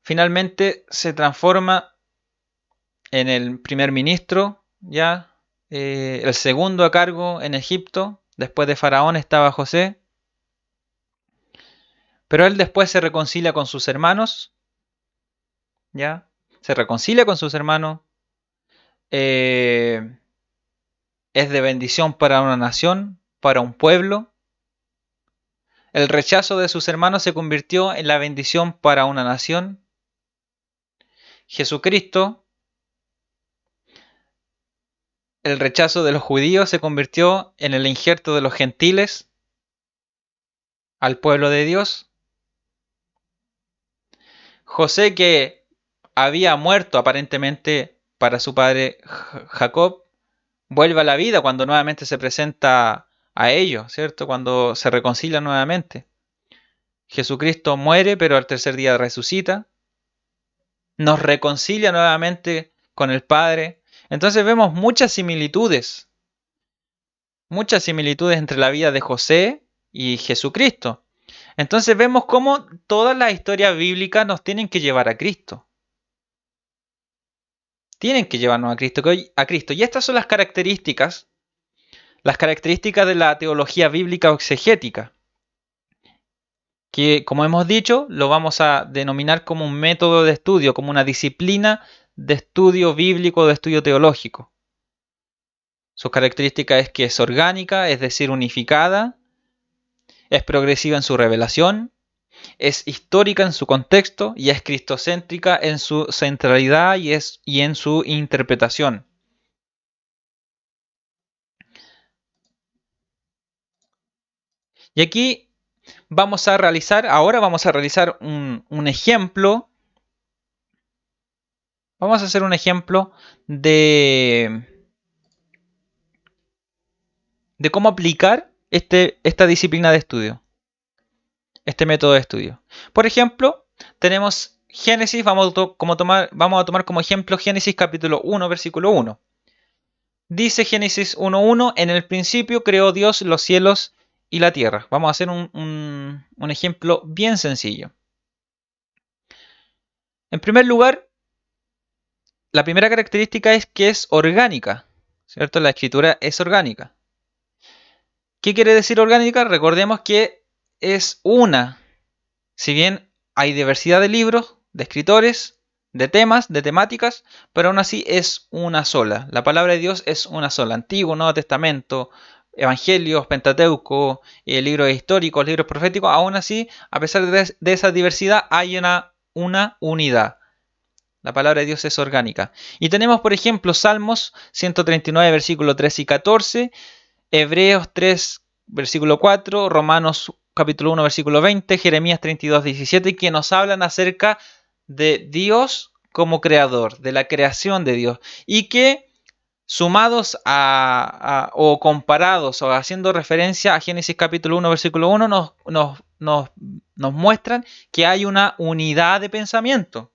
finalmente se transforma en el primer ministro, ya el segundo a cargo en Egipto. Después de Faraón estaba José. Pero él después se reconcilia con sus hermanos, ¿ya? Se reconcilia con sus hermanos. Es de bendición para una nación, para un pueblo. El rechazo de sus hermanos se convirtió en la bendición para una nación. Jesucristo, el rechazo de los judíos se convirtió en el injerto de los gentiles al pueblo de Dios. José, que había muerto aparentemente para su padre Jacob, vuelve a la vida cuando nuevamente se presenta a ellos, ¿cierto? Cuando se reconcilia nuevamente. Jesucristo muere, pero al tercer día resucita. Nos reconcilia nuevamente con el Padre. Entonces vemos muchas similitudes entre la vida de José y Jesucristo. Entonces vemos cómo todas las historias bíblicas nos tienen que llevar a Cristo. Tienen que llevarnos a Cristo. Y estas son las características de la teología bíblica o exegética, que, como hemos dicho, lo vamos a denominar como un método de estudio, como una disciplina de estudio bíblico, de estudio teológico. Sus características es que es orgánica, es decir, unificada, es progresiva en su revelación, es histórica en su contexto y es cristocéntrica en su centralidad y en su interpretación. Y aquí ahora vamos a realizar un ejemplo. Vamos a hacer un ejemplo de cómo aplicar esta disciplina de estudio, este método de estudio. Por ejemplo, tenemos Génesis, vamos a tomar como ejemplo Génesis capítulo 1, versículo 1. Dice Génesis 1.1, en el principio creó Dios los cielos y la tierra. Vamos a hacer un ejemplo bien sencillo. En primer lugar, la primera característica es que es orgánica, ¿cierto? La escritura es orgánica. ¿Qué quiere decir orgánica? Recordemos que es una. Si bien hay diversidad de libros, de escritores, de temas, de temáticas, pero aún así es una sola. La palabra de Dios es una sola. Antiguo, Nuevo Testamento, Evangelios, Pentateuco, libros históricos, libros proféticos. Aún así, a pesar de esa diversidad, hay una unidad. La palabra de Dios es orgánica. Y tenemos, por ejemplo, Salmos 139, versículos 3 y 14, Hebreos 3, versículo 4, Romanos capítulo 1, versículo 20, Jeremías 32, 17, que nos hablan acerca de Dios como creador, de la creación de Dios, y que sumados o comparados o haciendo referencia a Génesis capítulo 1, versículo 1, nos muestran que hay una unidad de pensamiento,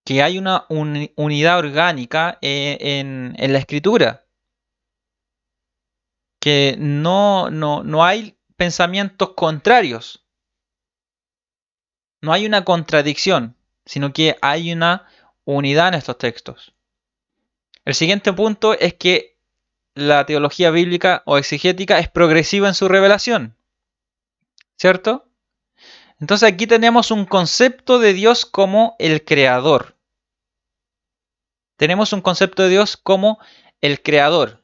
que hay una unidad orgánica en la escritura, que no hay pensamientos contrarios, no hay una contradicción, sino que hay una unidad en estos textos. El siguiente punto es que la teología bíblica o exegética es progresiva en su revelación, ¿cierto? Entonces aquí tenemos un concepto de Dios como el creador. Tenemos un concepto de Dios como el creador.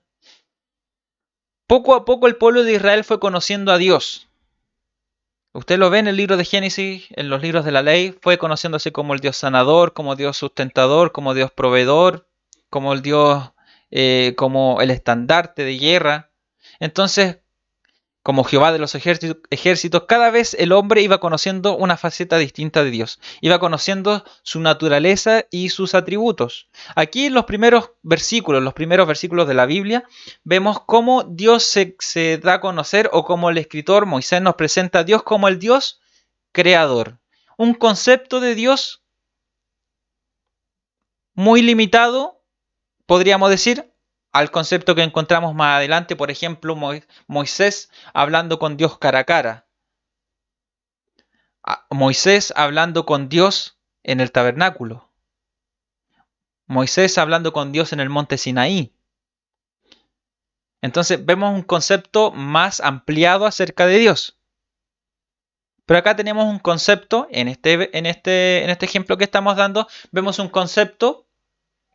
Poco a poco el pueblo de Israel fue conociendo a Dios. Usted lo ve en el libro de Génesis, en los libros de la ley, fue conociéndose como el Dios sanador, como Dios sustentador, como Dios proveedor, como el Dios, como el estandarte de guerra. Entonces, como Jehová de los ejércitos, cada vez el hombre iba conociendo una faceta distinta de Dios, iba conociendo su naturaleza y sus atributos. Aquí en los primeros versículos de la Biblia, vemos cómo Dios se da a conocer o cómo el escritor Moisés nos presenta a Dios como el Dios creador. Un concepto de Dios muy limitado, podríamos decir, al concepto que encontramos más adelante, por ejemplo, Moisés hablando con Dios cara a cara. Moisés hablando con Dios en el tabernáculo. Moisés hablando con Dios en el monte Sinaí. Entonces vemos un concepto más ampliado acerca de Dios. Pero acá tenemos un concepto, en este ejemplo que estamos dando,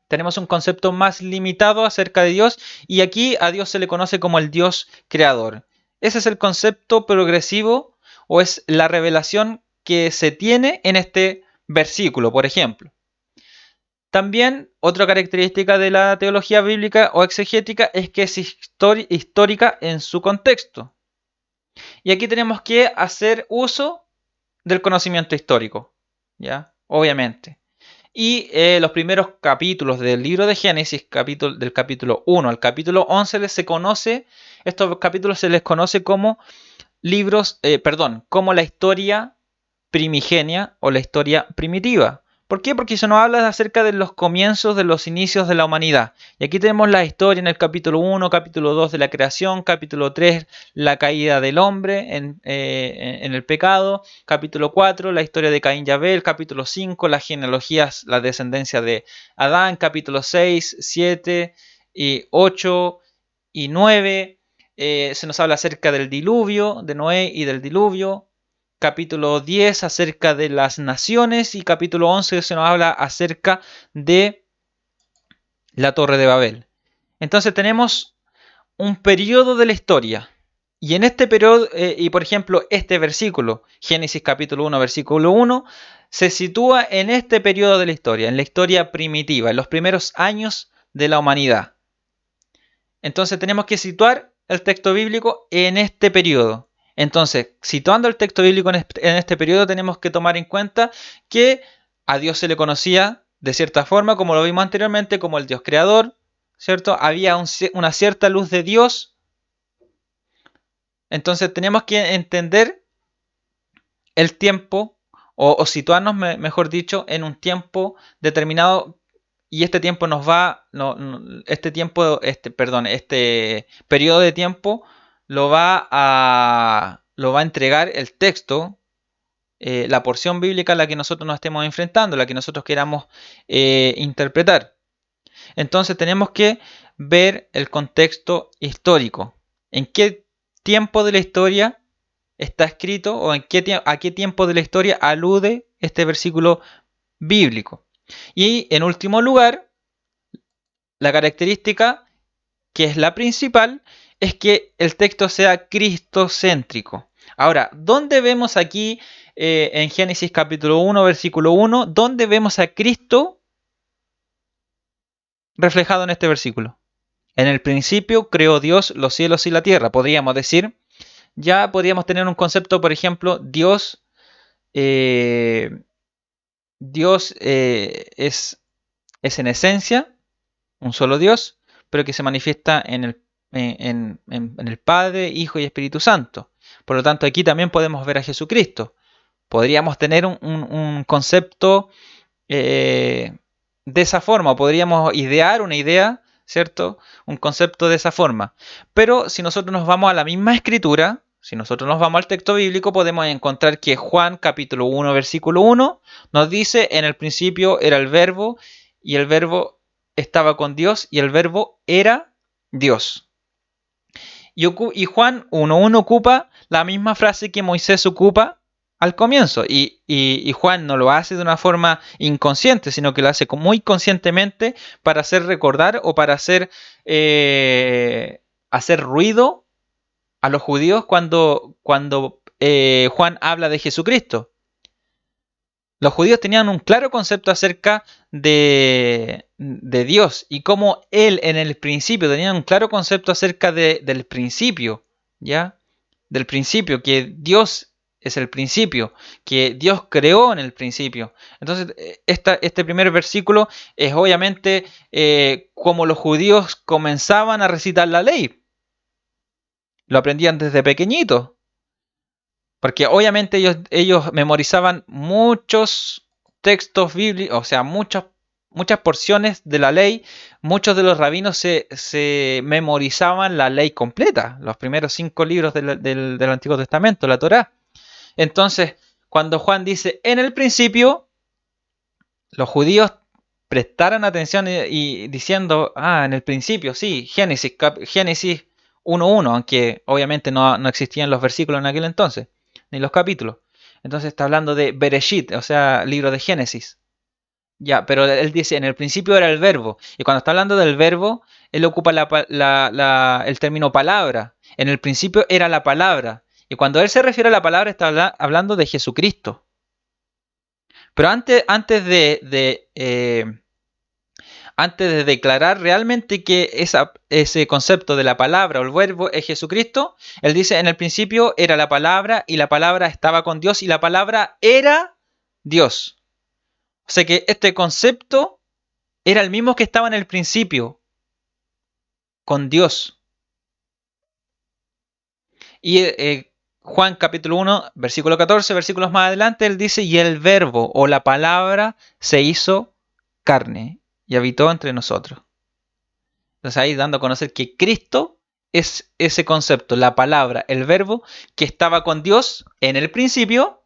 tenemos un concepto más limitado acerca de Dios, y aquí a Dios se le conoce como el Dios creador. Ese es el concepto progresivo, o es la revelación que se tiene en este versículo, por ejemplo. También otra característica de la teología bíblica o exegética es que es histórica en su contexto. Y aquí tenemos que hacer uso del conocimiento histórico, ¿ya? Obviamente. Y los primeros capítulos del libro de Génesis, del capítulo 1 al capítulo 11, estos capítulos se les conoce como como la historia primigenia o la historia primitiva. ¿Por qué? Porque se nos habla acerca de los comienzos, de los inicios de la humanidad. Y aquí tenemos la historia en el capítulo 1, capítulo 2 de la creación, capítulo 3, la caída del hombre en el pecado, capítulo 4, la historia de Caín y Abel, capítulo 5, las genealogías, la descendencia de Adán, capítulo 6, 7, y 8 y 9. Se nos habla acerca del diluvio, de Noé y del diluvio. Capítulo 10 acerca de las naciones y capítulo 11 se nos habla acerca de la Torre de Babel. Entonces tenemos un periodo de la historia. Y en este periodo, y por ejemplo, este versículo, Génesis capítulo 1, versículo 1, se sitúa en este periodo de la historia, en la historia primitiva, en los primeros años de la humanidad. Entonces tenemos que situar el texto bíblico en este periodo. Entonces, situando el texto bíblico en este periodo, tenemos que tomar en cuenta que a Dios se le conocía de cierta forma, como lo vimos anteriormente, como el Dios creador, ¿cierto? Había una cierta luz de Dios. Entonces tenemos que entender el tiempo, o situarnos, mejor dicho, en un tiempo determinado. Y este tiempo este periodo de tiempo lo va a entregar el texto, la porción bíblica a la que nosotros nos estemos enfrentando, la que nosotros queramos interpretar. Entonces tenemos que ver el contexto histórico. ¿En qué tiempo de la historia está escrito o a qué tiempo de la historia alude este versículo bíblico? Y en último lugar, la característica, que es la principal, es que el texto sea cristocéntrico. Ahora, ¿dónde vemos aquí en Génesis capítulo 1, versículo 1, dónde vemos a Cristo reflejado en este versículo? En el principio creó Dios los cielos y la tierra, podríamos decir. Ya podríamos tener un concepto, por ejemplo, Dios es en esencia un solo Dios, pero que se manifiesta en el Padre, Hijo y Espíritu Santo. Por lo tanto, aquí también podemos ver a Jesucristo. Podríamos tener un concepto de esa forma, podríamos idear una idea, ¿cierto? Un concepto de esa forma. Pero si nosotros nos vamos a la misma escritura, si nosotros nos vamos al texto bíblico, podemos encontrar que Juan capítulo 1, versículo 1, nos dice: en el principio era el verbo, y el verbo estaba con Dios y el verbo era Dios. Y Juan 1.1 ocupa la misma frase que Moisés ocupa al comienzo. Y Juan no lo hace de una forma inconsciente, sino que lo hace muy conscientemente para hacer recordar o para hacer ruido a los judíos cuando Juan habla de Jesucristo. Los judíos tenían un claro concepto acerca de Dios y cómo Él en el principio tenían un claro concepto acerca del principio, ¿ya? Del principio, que Dios es el principio, que Dios creó en el principio. Entonces, este primer versículo es obviamente como los judíos comenzaban a recitar la ley. Lo aprendían desde pequeñitos. Porque obviamente ellos memorizaban muchos textos bíblicos, o sea, muchas porciones de la ley. Muchos de los rabinos se memorizaban la ley completa, los primeros 5 libros del Antiguo Testamento, la Torá. Entonces, cuando Juan dice en el principio, los judíos prestaron atención y diciendo, en el principio, sí, Génesis 1.1, aunque obviamente no existían los versículos en aquel entonces, ni los capítulos. Entonces está hablando de Bereshit, o sea, libro de Génesis. Ya, pero él dice, en el principio era el verbo. Y cuando está hablando del verbo, él ocupa el término palabra. En el principio era la palabra. Y cuando él se refiere a la palabra, está hablando de Jesucristo. Pero antes de declarar realmente que ese concepto de la palabra o el verbo es Jesucristo, él dice, en el principio era la palabra y la palabra estaba con Dios y la palabra era Dios. O sea que este concepto era el mismo que estaba en el principio, con Dios. Y Juan capítulo 1, versículo 14, versículos más adelante, él dice, y el verbo o la palabra se hizo carne y habitó entre nosotros. Entonces ahí dando a conocer que Cristo es ese concepto, la palabra, el verbo, que estaba con Dios en el principio,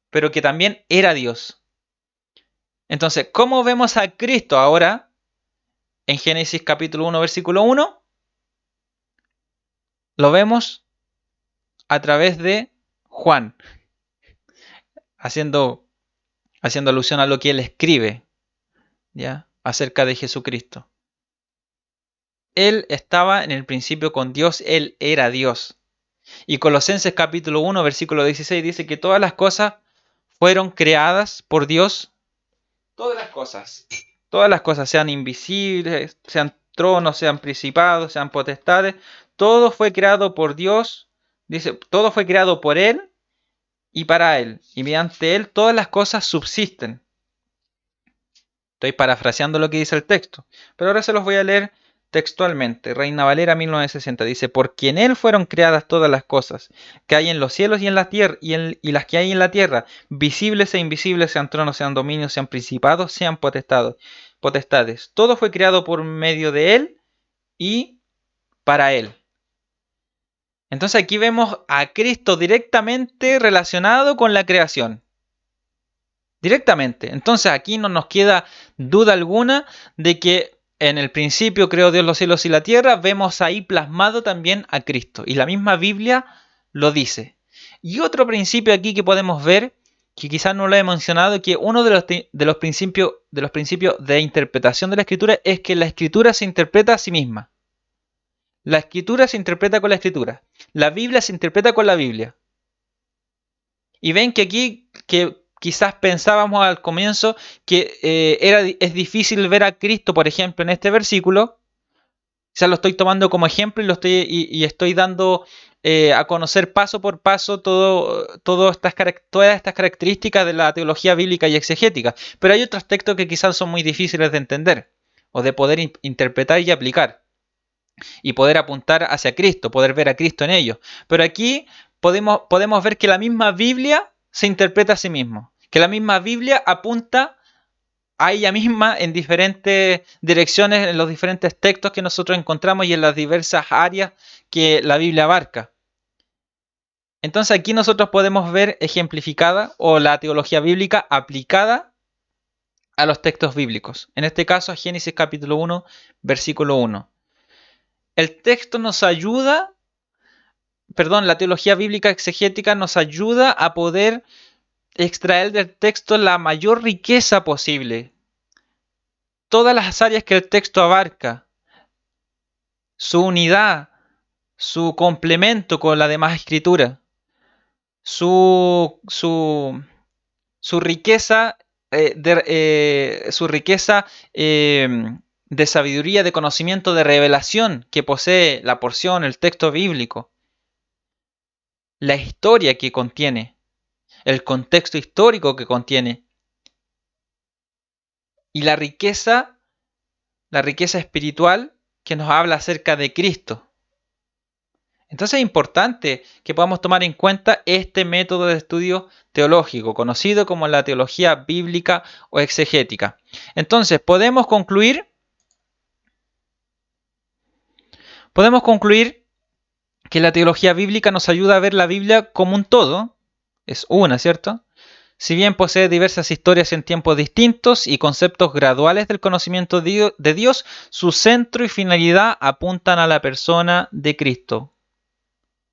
pero que también era Dios. Entonces, ¿cómo vemos a Cristo ahora en Génesis capítulo 1, versículo 1? Lo vemos a través de Juan, haciendo alusión a lo que él escribe, ¿ya? Acerca de Jesucristo. Él estaba en el principio con Dios, Él era Dios. Y Colosenses capítulo 1, versículo 16 dice que todas las cosas fueron creadas por Dios. Todas las cosas, sean invisibles, sean tronos, sean principados, sean potestades, todo fue creado por Dios. Dice, todo fue creado por Él y para Él. Y mediante Él todas las cosas subsisten. Estoy parafraseando lo que dice el texto, pero ahora se los voy a leer textualmente. Reina Valera 1960 dice, porque en Él fueron creadas todas las cosas que hay en los cielos y en la tierra y las que hay en la tierra, visibles e invisibles, sean tronos, sean dominios, sean principados, sean potestades. Todo fue creado por medio de Él y para Él. Entonces aquí vemos a Cristo directamente relacionado con la creación. Directamente. Entonces aquí no nos queda duda alguna de que en el principio creó Dios los cielos y la tierra. Vemos ahí plasmado también a Cristo. Y la misma Biblia lo dice. Y otro principio aquí que podemos ver, que quizás no lo he mencionado, que uno de los principios de interpretación de la Escritura es que la Escritura se interpreta a sí misma. La Escritura se interpreta con la Escritura. La Biblia se interpreta con la Biblia. Y ven que aquí que quizás pensábamos al comienzo que es difícil ver a Cristo, por ejemplo, en este versículo. Quizás lo estoy tomando como ejemplo y estoy dando a conocer paso por paso todas estas características de la teología bíblica y exegética. Pero hay otros textos que quizás son muy difíciles de entender o de poder interpretar y aplicar. Y poder apuntar hacia Cristo, poder ver a Cristo en ellos. Pero aquí podemos ver que la misma Biblia se interpreta a sí misma. Que la misma Biblia apunta a ella misma en diferentes direcciones, en los diferentes textos que nosotros encontramos y en las diversas áreas que la Biblia abarca. Entonces aquí nosotros podemos ver ejemplificada o la teología bíblica aplicada a los textos bíblicos. En este caso, a Génesis capítulo 1, versículo 1. El texto nos ayuda, la teología bíblica exegética nos ayuda a poder extraer del texto la mayor riqueza posible. Todas las áreas que el texto abarca, su unidad, su complemento con la demás escritura, su riqueza, de sabiduría, de conocimiento, de revelación que posee la porción, el texto bíblico, la historia que contiene, el contexto histórico que contiene y la riqueza espiritual que nos habla acerca de Cristo. Entonces es importante que podamos tomar en cuenta este método de estudio teológico, conocido como la teología bíblica o exegética. Entonces, podemos concluir que la teología bíblica nos ayuda a ver la Biblia como un todo, es una, ¿cierto? Si bien posee diversas historias en tiempos distintos y conceptos graduales del conocimiento de Dios, su centro y finalidad apuntan a la persona de Cristo,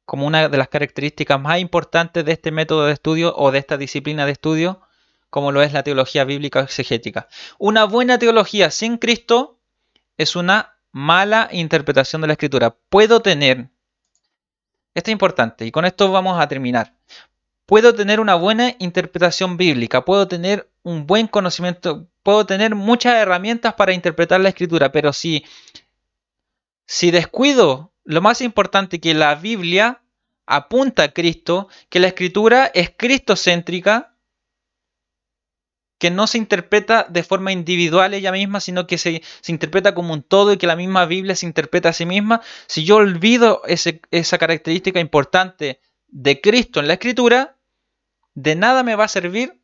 como una de las características más importantes de este método de estudio o de esta disciplina de estudio, como lo es la teología bíblica exegética. Una buena teología sin Cristo es una mala interpretación de la Escritura. Esto es importante y con esto vamos a terminar. Puedo tener una buena interpretación bíblica, puedo tener un buen conocimiento, puedo tener muchas herramientas para interpretar la Escritura, pero si descuido lo más importante, que la Biblia apunta a Cristo, que la Escritura es cristocéntrica, que no se interpreta de forma individual ella misma, sino que se interpreta como un todo y que la misma Biblia se interpreta a sí misma. Si yo olvido esa característica importante de Cristo en la Escritura, de nada me va a servir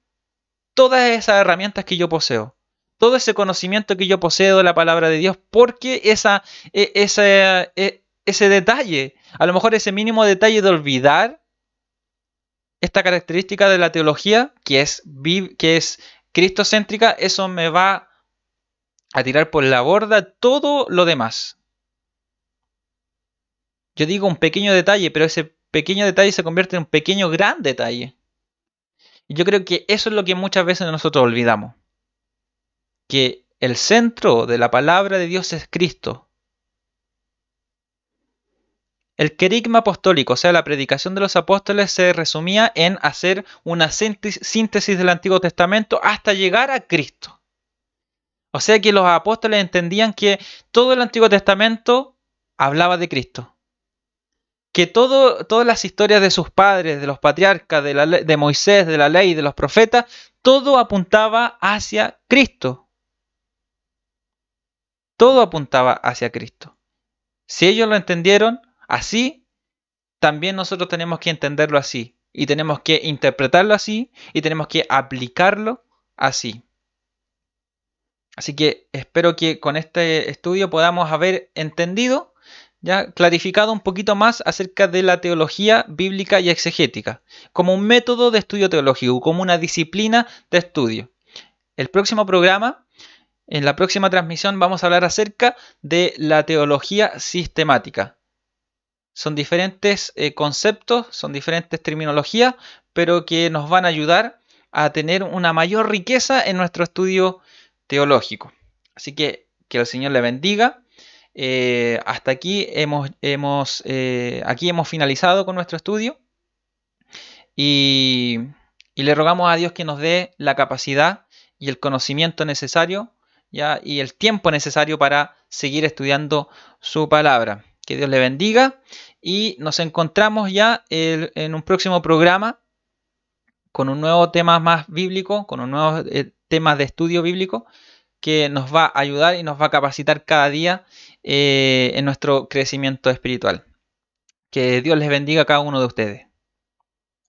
todas esas herramientas que yo poseo, todo ese conocimiento que yo poseo de la palabra de Dios, porque ese detalle, a lo mejor ese mínimo detalle de olvidar esta característica de la teología que es cristocéntrica, eso me va a tirar por la borda todo lo demás. Yo digo un pequeño detalle, pero ese pequeño detalle se convierte en un pequeño gran detalle. Y yo creo que eso es lo que muchas veces nosotros olvidamos. Que el centro de la palabra de Dios es Cristo. El querigma apostólico, o sea, la predicación de los apóstoles, se resumía en hacer una síntesis del Antiguo Testamento hasta llegar a Cristo. O sea que los apóstoles entendían que todo el Antiguo Testamento hablaba de Cristo. Que todas las historias de sus padres, de los patriarcas, de Moisés, de la ley, de los profetas, todo apuntaba hacia Cristo. Todo apuntaba hacia Cristo. Si ellos lo entendieron así, también nosotros tenemos que entenderlo así. Y tenemos que interpretarlo así. Y tenemos que aplicarlo así. Así que espero que con este estudio podamos haber entendido, ya clarificado un poquito más acerca de la teología bíblica y exegética, como un método de estudio teológico, como una disciplina de estudio. El próximo programa, en la próxima transmisión, vamos a hablar acerca de la teología sistemática. Son diferentes conceptos, son diferentes terminologías, pero que nos van a ayudar a tener una mayor riqueza en nuestro estudio teológico. Así que el Señor le bendiga. Hasta aquí hemos finalizado con nuestro estudio y le rogamos a Dios que nos dé la capacidad y el conocimiento necesario, ¿ya? Y el tiempo necesario para seguir estudiando su palabra. Que Dios le bendiga y nos encontramos ya en un próximo programa con un nuevo tema más bíblico, con un nuevo tema de estudio bíblico que nos va a ayudar y nos va a capacitar cada día en nuestro crecimiento espiritual. Que Dios les bendiga a cada uno de ustedes.